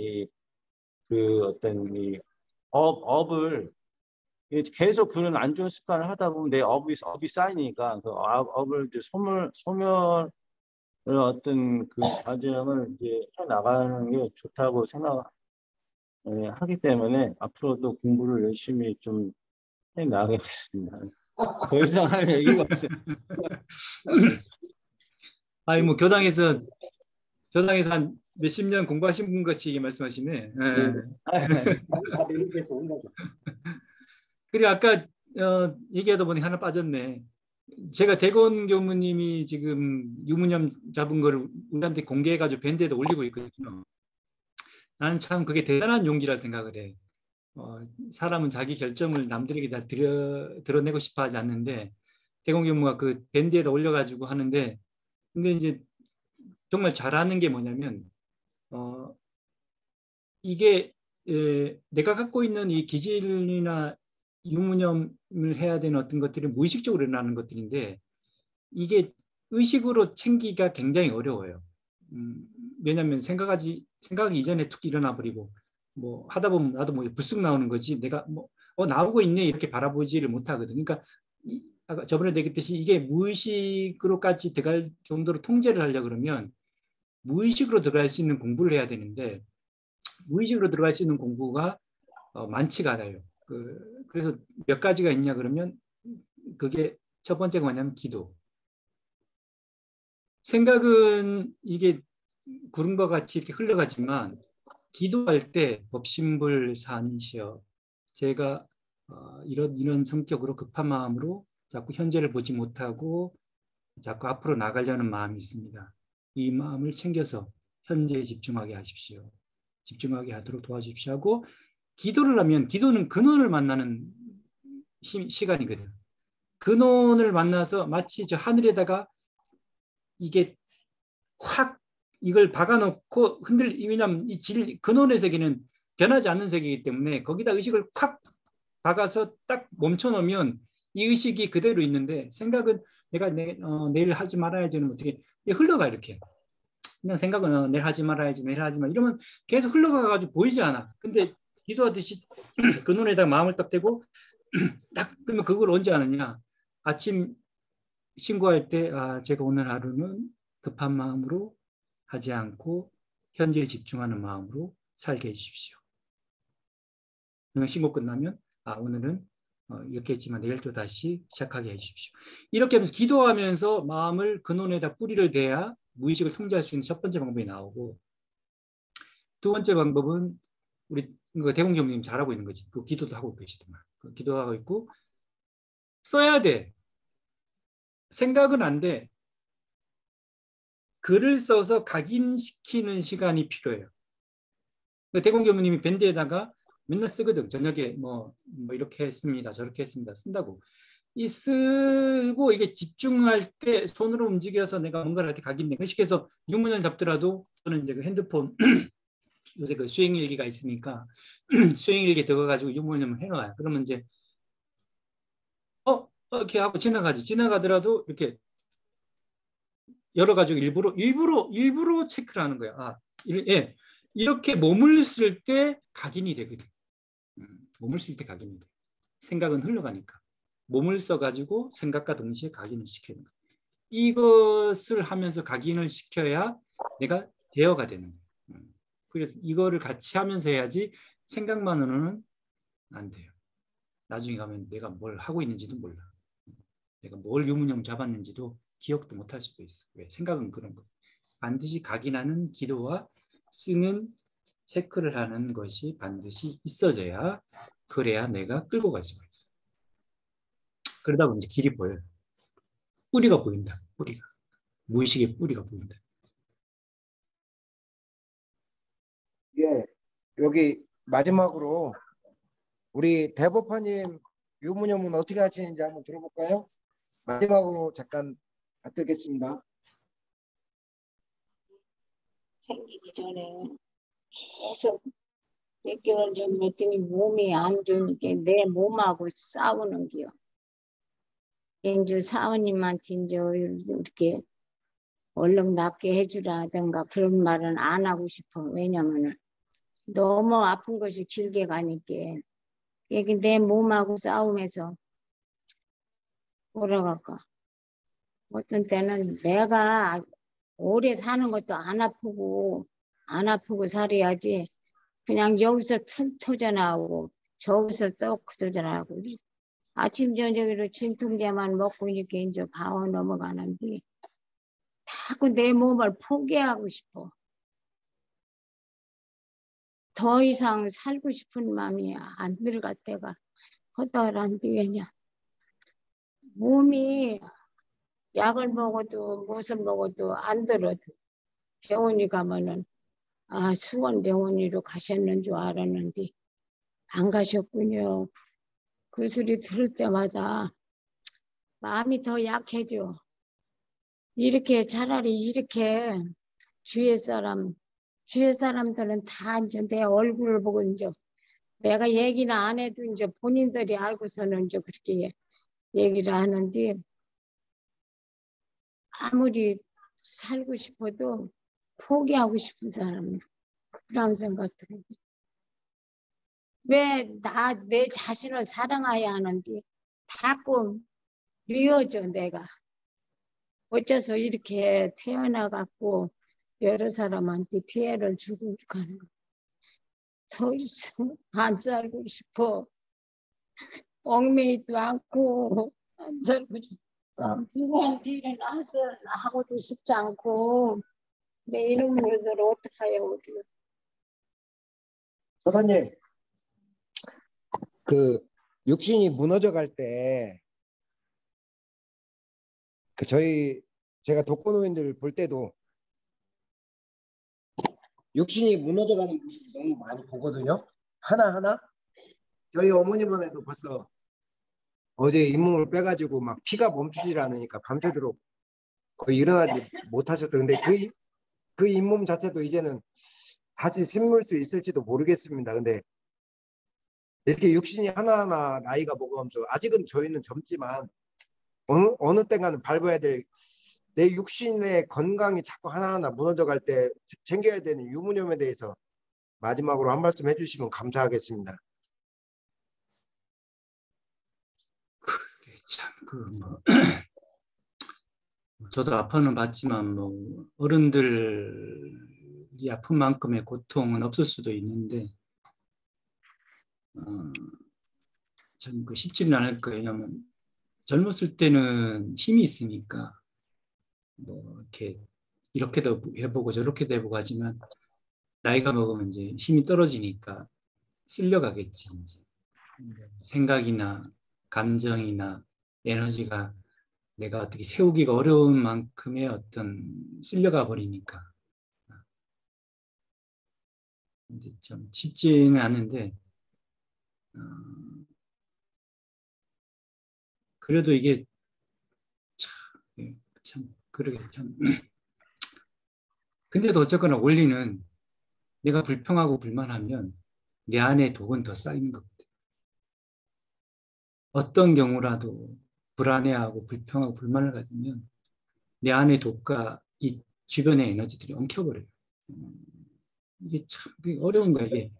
C: 어떤 업을 계속 그런 안 좋은 습관을 하다 보면 내 업이 쌓이니까 그 업을 이제 소멸 어떤 그 과정을 이제 해 나가는 게 좋다고 생각하기 때문에 앞으로도 공부를 열심히 좀 해 나가겠습니다. 더 이상 할 얘기가 없어요.
A: 아니 뭐 교당에서 한 몇십 년 공부하신 분 같이 말씀하시네. 예.
C: 다 내리겠어 혼자서.
A: 그리고 아까 얘기하다 보니 하나 빠졌네. 제가 대건 교무님이 지금 유무념 잡은 거를 우리한테 공개해가지고 밴드에다 올리고 있거든요. 나는 참 그게 대단한 용기라 생각을 해. 사람은 자기 결점을 남들에게 다 드러내고 싶어 하지 않는데 대건 교무가 그 밴드에다 올려가지고 하는데 근데 이제 정말 잘하는 게 뭐냐면 이게 내가 갖고 있는 이 기질이나 유무념을 해야 되는 어떤 것들이 무의식적으로 일어나는 것들인데 이게 의식으로 챙기기가 굉장히 어려워요. 왜냐하면 생각하기 이전에 툭 일어나 버리고 뭐 하다 보면 나도 뭐 불쑥 나오는 거지 내가 뭐 나오고 있네 이렇게 바라보지를 못하거든. 그러니까 아까 저번에 얘기했듯이 이게 무의식으로까지 들어갈 정도로 통제를 하려 그러면 무의식으로 들어갈 수 있는 공부를 해야 되는데 무의식으로 들어갈 수 있는 공부가 많지가 않아요. 그래서 몇 가지가 있냐 그러면 그게 첫 번째가 뭐냐면 기도. 생각은 이게 구름과 같이 이렇게 흘러가지만 기도할 때 법신불사니시여 제가 이런 성격으로 급한 마음으로 자꾸 현재를 보지 못하고 자꾸 앞으로 나가려는 마음이 있습니다. 이 마음을 챙겨서 현재에 집중하게 하십시오. 집중하게 하도록 도와주십시오 하고 기도를 하면 기도는 근원을 만나는 시간이거든. 근원을 만나서 마치 저 하늘에다가 이게 확 이걸 박아놓고 왜냐하면 이 근원의 세계는 변하지 않는 세계이기 때문에 거기다 의식을 확 박아서 딱 멈춰놓으면 이 의식이 그대로 있는데 생각은 내가 내일 하지 말아야지는 어떻게 흘러가 이렇게. 그냥 생각은 내일 하지 말아야지 내일 하지 마 이러면 계속 흘러가가지고 보이지 않아. 근데 기도하듯이 그 눈에다가 마음을 딱 대고 딱 그러면 그걸 언제 하느냐. 아침 신고할 때 제가 오늘 하루는 급한 마음으로 하지 않고 현재에 집중하는 마음으로 살게 해주십시오. 그냥 신고 끝나면 오늘은 이렇게 했지만 내일 또 다시 시작하게 해주십시오. 이렇게 하면서 기도하면서 마음을 근원에다 뿌리를 대야 무의식을 통제할 수 있는 첫 번째 방법이 나오고 두 번째 방법은 우리 대공 교무님 잘하고 있는 거지. 그 기도도 하고 계시더만. 그 기도하고 있고 써야 돼. 생각은 안 돼. 글을 써서 각인시키는 시간이 필요해요. 대공 교무님이 밴드에다가 맨날 쓰거든. 저녁에 뭐 이렇게 했습니다. 저렇게 했습니다. 쓴다고. 이 쓰고 이게 집중할 때 손으로 움직여서 내가 뭔가를 할 때 각인돼. 그래서 유문을 잡더라도 저는 이제 그 핸드폰 요새 그 수행일기가 있으니까 수행일기 적어가지고 유문을 해놔요. 그러면 이제 이렇게 하고 지나가더라도 이렇게 열어가지고 일부러 체크를 하는 거야. 예, 이렇게 몸을 쓸 때 각인이 되거든. 몸을 쓸 때 각인이 돼. 생각은 흘러가니까. 몸을 써가지고 생각과 동시에 각인을 시키는 거야. 이것을 하면서 각인을 시켜야 내가 대어가 되는 거야. 그래서 이거를 같이 하면서 해야지 생각만으로는 안 돼요. 나중에 가면 내가 뭘 하고 있는지도 몰라. 내가 뭘 유문형 잡았는지도 기억도 못할 수도 있어. 왜? 생각은 그런 거. 반드시 각인하는 기도와 쓰는 체크를 하는 것이 반드시 있어져야 그래야 내가 끌고 갈 수가 있어. 그러다 보면 이제 길이 보여요. 뿌리가 보인다. 뿌리가. 무의식의 뿌리가 보인다.
B: 예, 여기 마지막으로 우리 대법관님 유무념은 어떻게 하시는지 한번 들어볼까요? 마지막으로 잠깐 받들겠습니다.
D: 생기기 전에 계속 몇 개월 전 했더니 몸이 안 좋으니까 내 몸하고 싸우는 게요. 이제 사원님한테 이제 이렇게 얼른 낫게 해주라든가 그런 말은 안 하고 싶어. 왜냐면은 너무 아픈 것이 길게 가니까 이게 내 몸하고 싸우면서 뭐라 할까. 어떤 때는 내가 오래 사는 것도 안 아프고 살아야지. 그냥 여기서 툭 터져나오고 저기서 쏙 터져나오고 아침 저녁으로 진통제만 먹고 이렇게 이제 방어 넘어가는데 자꾸 내 몸을 포기하고 싶어. 더 이상 살고 싶은 마음이 안 들어갈 때가 허다란데 왜냐. 몸이 약을 먹어도 무엇을 먹어도 안 들어도 병원에 가면은 수원병원으로 가셨는 줄 알았는데 안 가셨군요. 그 소리 들을 때마다 마음이 더 약해져. 이렇게 차라리 이렇게 주위의 사람들은 다 이제 내 얼굴을 보고 이제 내가 얘기는 안 해도 이제 본인들이 알고서는 이제 그렇게 얘기를 하는데 아무리 살고 싶어도 포기하고 싶은 사람은 그런 생각 들어요. 왜 내 자신을 사랑해야 하는데 자꾸 미워져 내가. 어째서 이렇게 태어나갖고 여러 사람한테 피해를 주고 가는 거야. 더 이상 안 살고 싶어. 얽매이도 않고 안 살고 싶어. 누구한테 일어나서 하고도 싶지 않고 내 이런 것을 어떻게 해요 우리.
B: 사장님, 그 육신이 무너져 갈 때 그 제가 독거노인들 볼 때도 육신이 무너져 가는 모습 너무 많이 보거든요. 하나하나. 저희 어머니만 해도 벌써 어제 잇몸을 빼가지고 막 피가 멈추질 않으니까 밤새도록 거의 일어나지 못하셨던. 근데 그 잇몸 자체도 이제는 다시 심을 수 있을지도 모르겠습니다. 근데 이렇게 육신이 하나하나 나이가 먹으면서 아직은 저희는 젊지만 어느 때가는 밟아야 될 내 육신의 건강이 자꾸 하나하나 무너져 갈 때 챙겨야 되는 유무념에 대해서 마지막으로 한 말씀 해주시면 감사하겠습니다.
A: 참 저도 아파는 봤지만 뭐 어른들이 아픈 만큼의 고통은 없을 수도 있는데 참 쉽지는 않을 거예요. 왜냐하면 젊었을 때는 힘이 있으니까 뭐 이렇게도 해보고 저렇게도 해보고 하지만 나이가 먹으면 이제 힘이 떨어지니까 쓸려가겠지. 이제. 생각이나 감정이나 에너지가 내가 어떻게 세우기가 어려운 만큼의 쓸려가 버리니까. 근데 좀 쉽지는 않은데, 그래도 이게 그러게 참. 근데도 어쨌거나 원리는 내가 불평하고 불만하면 내 안에 독은 더 쌓이는 것 같아요. 어떤 경우라도 불안해하고 불평하고 불만을 가지면 내 안의 독과 이 주변의 에너지들이 엉켜버려요. 이게 참 어려운 거야. 이게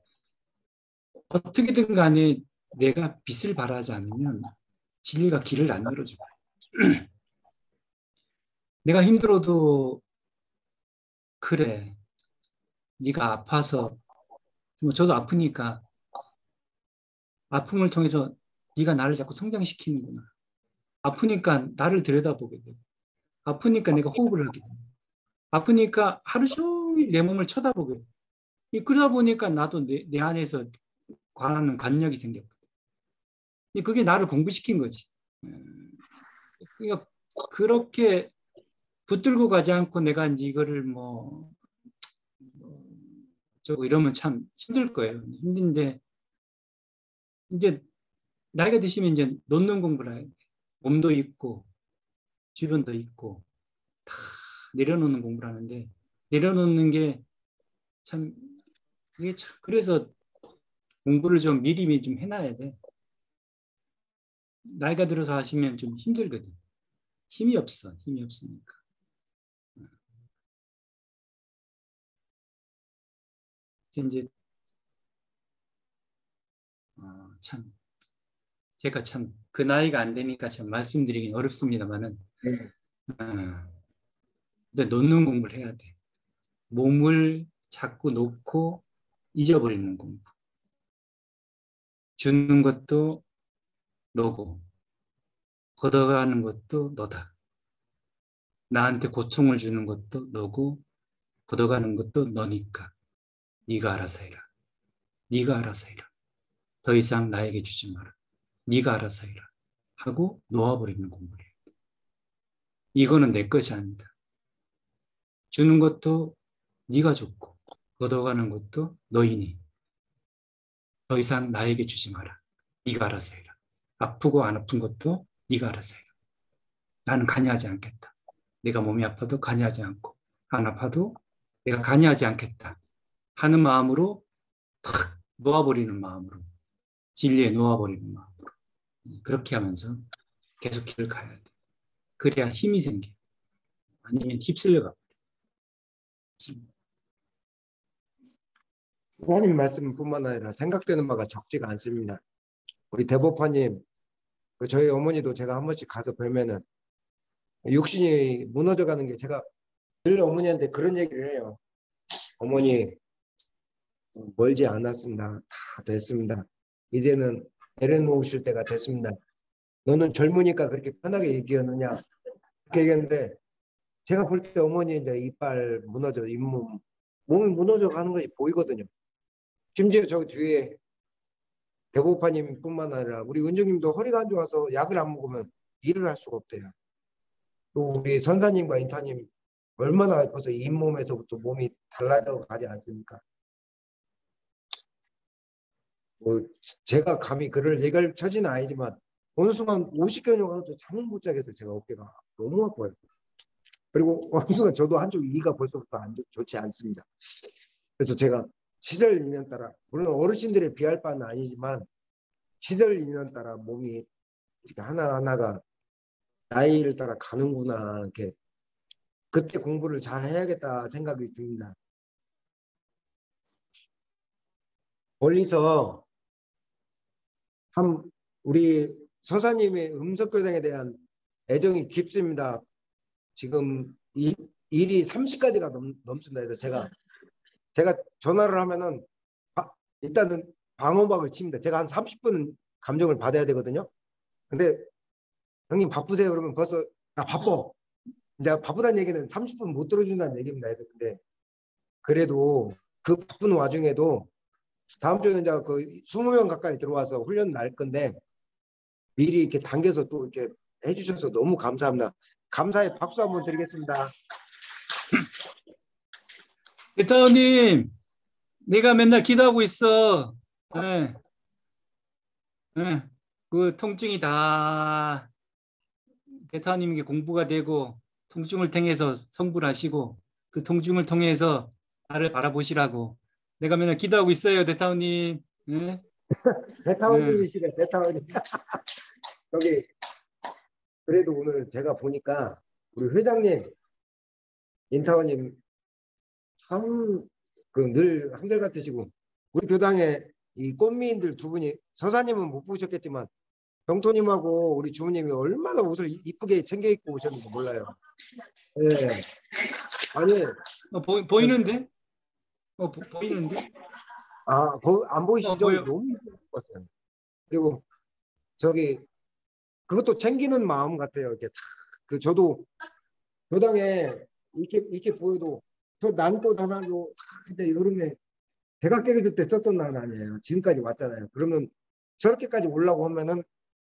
A: 어떻게든 간에 내가 빛을 발하지 않으면 진리가 길을 안 열어줘요. 내가 힘들어도 그래, 네가 아파서 뭐 저도 아프니까 아픔을 통해서 네가 나를 자꾸 성장시키는구나. 아프니까 나를 들여다보게 돼. 아프니까 내가 호흡을 하게 돼. 아프니까 하루 종일 내 몸을 쳐다보게 돼. 그러다 보니까 나도 내 안에서 관하는 관력이 생겼거든. 그게 나를 공부시킨 거지. 그러니까 그렇게 붙들고 가지 않고 내가 이제 이거를 어쩌고 이러면 참 힘들 거예요. 힘든데 이제 나이가 드시면 이제 놓는 공부를 해야 돼. 몸도 있고 주변도 있고 다 내려놓는 공부를 하는데 내려놓는 게 참 이게 참 그래서 공부를 좀 미리 좀 해놔야 돼. 나이가 들어서 하시면 좀 힘들거든. 힘이 없어. 힘이 없으니까. 이제 참 제가 참 그 나이가 안 되니까 참 말씀드리긴 어렵습니다만은 근데 놓는 공부를 해야 돼. 몸을 자꾸 놓고 잊어버리는 공부. 주는 것도 너고 걷어가는 것도 너다. 나한테 고통을 주는 것도 너고 걷어가는 것도 너니까 네가 알아서 해라. 네가 알아서 해라. 더 이상 나에게 주지 마라. 네가 알아서 해라. 하고 놓아버리는 공부를 해야 돼. 이거는 내 것이 아니다. 주는 것도 네가 줬고 걷어가는 것도 너이니 더 이상 나에게 주지 마라. 네가 알아서 해라. 아프고 안 아픈 것도 네가 알아서 해라. 나는 관여하지 않겠다. 내가 몸이 아파도 관여하지 않고 안 아파도 내가 관여하지 않겠다 하는 마음으로 탁 놓아버리는 마음으로 진리에 놓아버리는 마음으로 그렇게 하면서 계속 길을 가야 돼. 그래야 힘이 생겨. 아니면 휩쓸려가.
B: 부사님 말씀뿐만 아니라 생각되는 바가 적지가 않습니다. 우리 대법관님, 저희 어머니도 제가 한 번씩 가서 뵈면은 육신이 무너져가는 게 제가 늘 어머니한테 그런 얘기를 해요. 어머니 멀지 않았습니다. 다 됐습니다. 이제는 내려놓으실 때가 됐습니다. 너는 젊으니까 그렇게 편하게 얘기하느냐 그렇게 얘기했는데 제가 볼 때 어머니 이제 이빨 무너져 잇몸 몸이 무너져 가는 것이 보이거든요. 심지어 저 뒤에 대법관님뿐만 아니라 우리 은정님도 허리가 안 좋아서 약을 안 먹으면 일을 할 수가 없대요. 또 우리 선사님과 인타님 얼마나 벌써 잇몸에서부터 몸이 달라져 가지 않습니까? 뭐 제가 감히 그를 얘기할 처지는 아니지만 어느 순간 50견이 와도 잠을 못 자게 해서 제가 어깨가 너무 아파요. 그리고 어느 순간 저도 한쪽 이가 벌써부터 좋지 않습니다. 그래서 제가 시절 인연 따라 물론 어르신들에 비할 바는 아니지만 시절 인연 따라 몸이 이렇게 하나하나가 나이를 따라 가는구나 이렇게 그때 공부를 잘 해야겠다 생각이 듭니다. 멀리서 참 우리 서사님의 음석교장에 대한 애정이 깊습니다. 지금 일이 30가지가 넘습니다. 그래서 제가 전화를 하면은 일단은 방어막을 칩니다. 제가 한 30분은 감정을 받아야 되거든요. 근데 형님 바쁘세요? 그러면 벌써 나 바빠. 이제 바쁘다는 얘기는 30분 못 들어준다는 얘기입니다. 근데 그래도 그 바쁜 와중에도 다음 주에는 이제 그 20명 가까이 들어와서 훈련 날 건데 미리 이렇게 당겨서 또 이렇게 해주셔서 너무 감사합니다. 감사의 박수 한번 드리겠습니다.
A: 대타원님, 내가 맨날 기도하고 있어. 네. 네. 그 통증이 다 대타원님에게 공부가 되고 통증을 통해서 성불하시고 그 통증을 통해서 나를 바라보시라고 내가 맨날 기도하고 있어요, 대타원님. 네?
B: 대타원님이시래, 대타원님. 여기 그래도 오늘 제가 보니까 우리 회장님, 인타원님 참 그 늘 한결같으시고 우리 교당에 이 꽃미인들 두 분이 서사님은 못 보셨겠지만 정토님하고 우리 주무님이 얼마나 옷을 이쁘게 챙겨 입고 오셨는지 몰라요. 네. 아니
A: 보이는데? 보이는데?
B: 안 보이시죠?
A: 보여.
B: 너무 이뻤어요. 그리고 저기 그것도 챙기는 마음 같아요. 이렇게 그 저도 교당에 이렇게 보여도 저 난꽃 하나로 그때 여름에 대각 깨질 때 썼던 난 아니에요. 지금까지 왔잖아요. 그러면 저렇게까지 오려고 하면은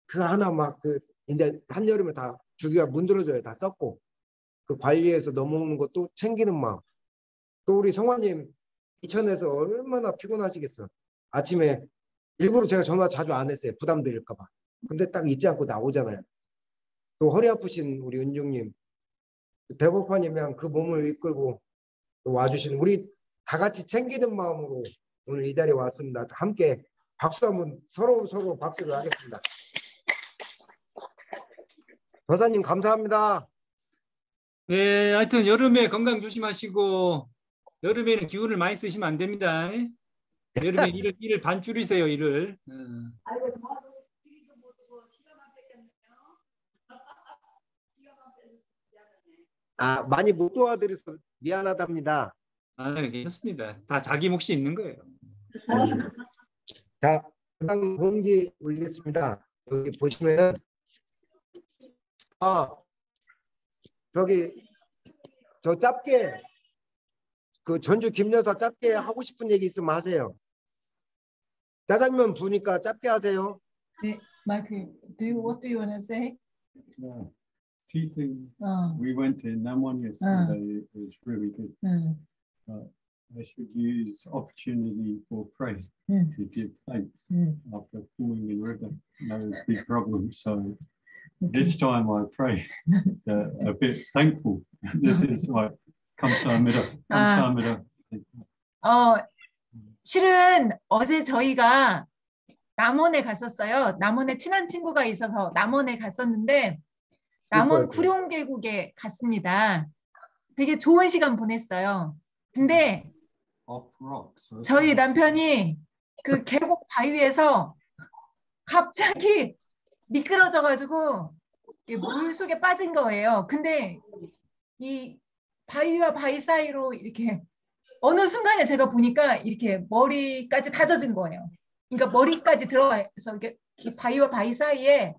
B: 그 하나 막 그 이제 한여름에 다 주기가 문드러져요. 다 썼고 그 관리해서 넘어오는 것도 챙기는 마음. 또 우리 성화님 이천에서 얼마나 피곤하시겠어. 아침에 일부러 제가 전화 자주 안 했어요. 부담드릴까 봐. 근데 딱 잊지 않고 나오잖아요. 또 허리 아프신 우리 은중님, 대법관이면 그 몸을 이끌고 와주신 우리 다 같이 챙기는 마음으로 오늘 이 자리에 왔습니다. 함께 박수 한번 서로 박수를 하겠습니다. 도사님 감사합니다.
A: 네, 하여튼 여름에 건강 조심하시고 여름에는 기운을 많이 쓰시면 안 됩니다. 여름에 일을 반 줄이세요, 일을.
B: 아, 많이 못 도와드려서 미안하답니다.
A: 아, 괜찮습니다. 다 자기 몫이 있는 거예요.
B: 자, 건강 공지 올리겠습니다. 여기 보시면은 저기 저 짧게 그 전주 김여사 짧게 하고 싶은 얘기 있으면 하세요. 짜장면 부니까 짧게 하세요.
E: 네, 마이크. What do you want to say?
F: Key thing. We went to Namwon yesterday. It was really good. I should use opportunity for prayer to give thanks after falling in river. That was a big problem. So this time I prayed a bit thankful. This is like 감사합니다. 감사합니다.
E: 실은 어제 저희가 남원에 갔었어요. 남원에 친한 친구가 있어서 남원에 갔었는데 남원 구룡계곡에 갔습니다. 되게 좋은 시간 보냈어요. 근데 저희 남편이 그 계곡 바위에서 갑자기 미끄러져가지고 물 속에 빠진 거예요. 근데 이 바위와 바위 사이로 이렇게 어느 순간에 제가 보니까 이렇게 머리까지 다 젖은 거예요. 그러니까 머리까지 들어가서 이렇게 바위와 바위 사이에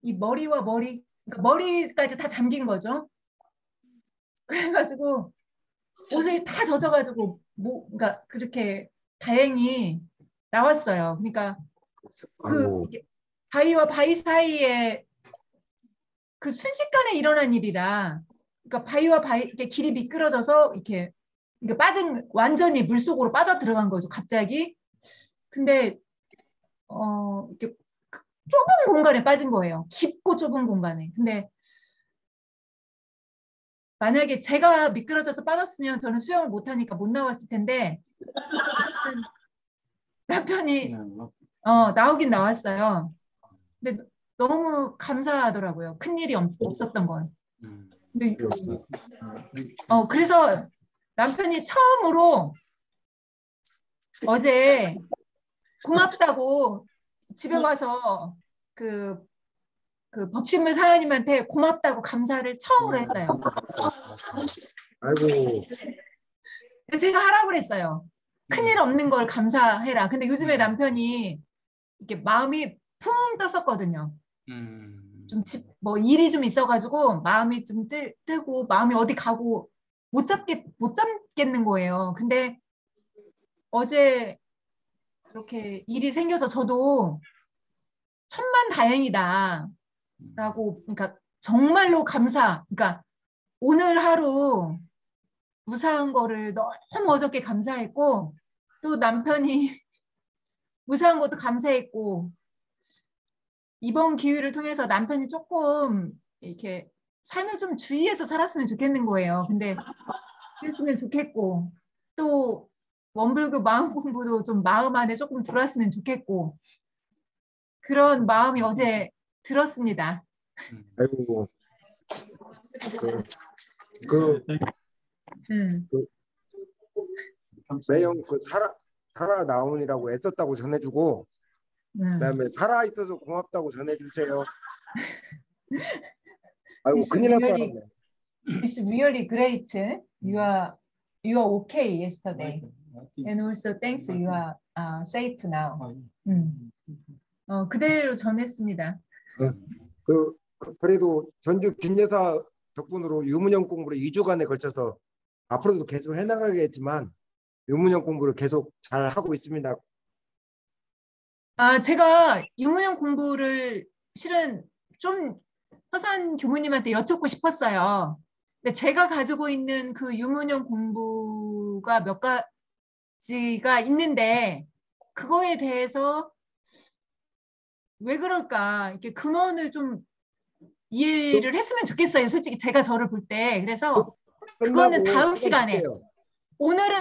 E: 이 머리와 머리, 그러니까 머리까지 다 잠긴 거죠. 그래가지고 옷을 다 젖어가지고 그러니까 그렇게 다행히 나왔어요. 그러니까 그 바위와 바위 사이에 그 순식간에 일어난 일이라, 그러니까 바위와 바위 이렇게 길이 미끄러져서 이렇게 완전히 물 속으로 빠져 들어간 거죠. 갑자기. 근데 이렇게 좁은 공간에 빠진 거예요. 깊고 좁은 공간에. 근데 만약에 제가 미끄러져서 빠졌으면 저는 수영을 못하니까 못 나왔을 텐데 남편이 나오긴 나왔어요. 근데 너무 감사하더라고요. 큰일이 없었던 건. 근데 그래서 남편이 처음으로 어제 고맙다고 집에 와서 그 법신물 사장님한테 고맙다고 감사를 처음으로 했어요.
B: 아이고.
E: 제가 하라고 그랬어요. 큰일 없는 걸 감사해라. 근데 요즘에 남편이 이렇게 마음이 풍 떴었거든요. 좀 일이 좀 있어가지고 마음이 좀 뜨고 마음이 어디 가고 못 잡겠는 거예요. 근데 어제 그렇게 일이 생겨서 저도 천만다행이다 라고, 그러니까 정말로 그러니까 오늘 하루 무사한 거를 너무 어저께 감사했고, 또 남편이 무사한 것도 감사했고, 이번 기회를 통해서 남편이 조금 이렇게 삶을 좀 주의해서 살았으면 좋겠는 거예요. 근데 그랬으면 좋겠고, 또 원불교 마음 공부도 좀 마음 안에 조금 들어왔으면 좋겠고, 그런 마음이 어제 들었습니다.
B: 아이고. 매형 살아 나온이라고 애썼다고 전해주고, 그다음에 살아 있어서 고맙다고 전해주세요. 아이고 큰일 날 뻔했네.
E: It's really great. You are okay yesterday, and also thanks you are safe now. 그대로 전했습니다.
B: 그래도 전주 김여사 덕분으로 유문형 공부를 2주간에 걸쳐서 앞으로도 계속 해나가겠지만 유문형 공부를 계속 잘 하고 있습니다.
E: 제가 유문형 공부를 실은 좀 허산 교무님한테 여쭙고 싶었어요. 근데 제가 가지고 있는 그 유문형 공부가 가지가 있는데 그거에 대해서 왜 그럴까 이렇게 근원을 좀 이해를 했으면 좋겠어요. 솔직히 제가 저를 볼 때. 그래서 그거는 다음 시간에 오늘은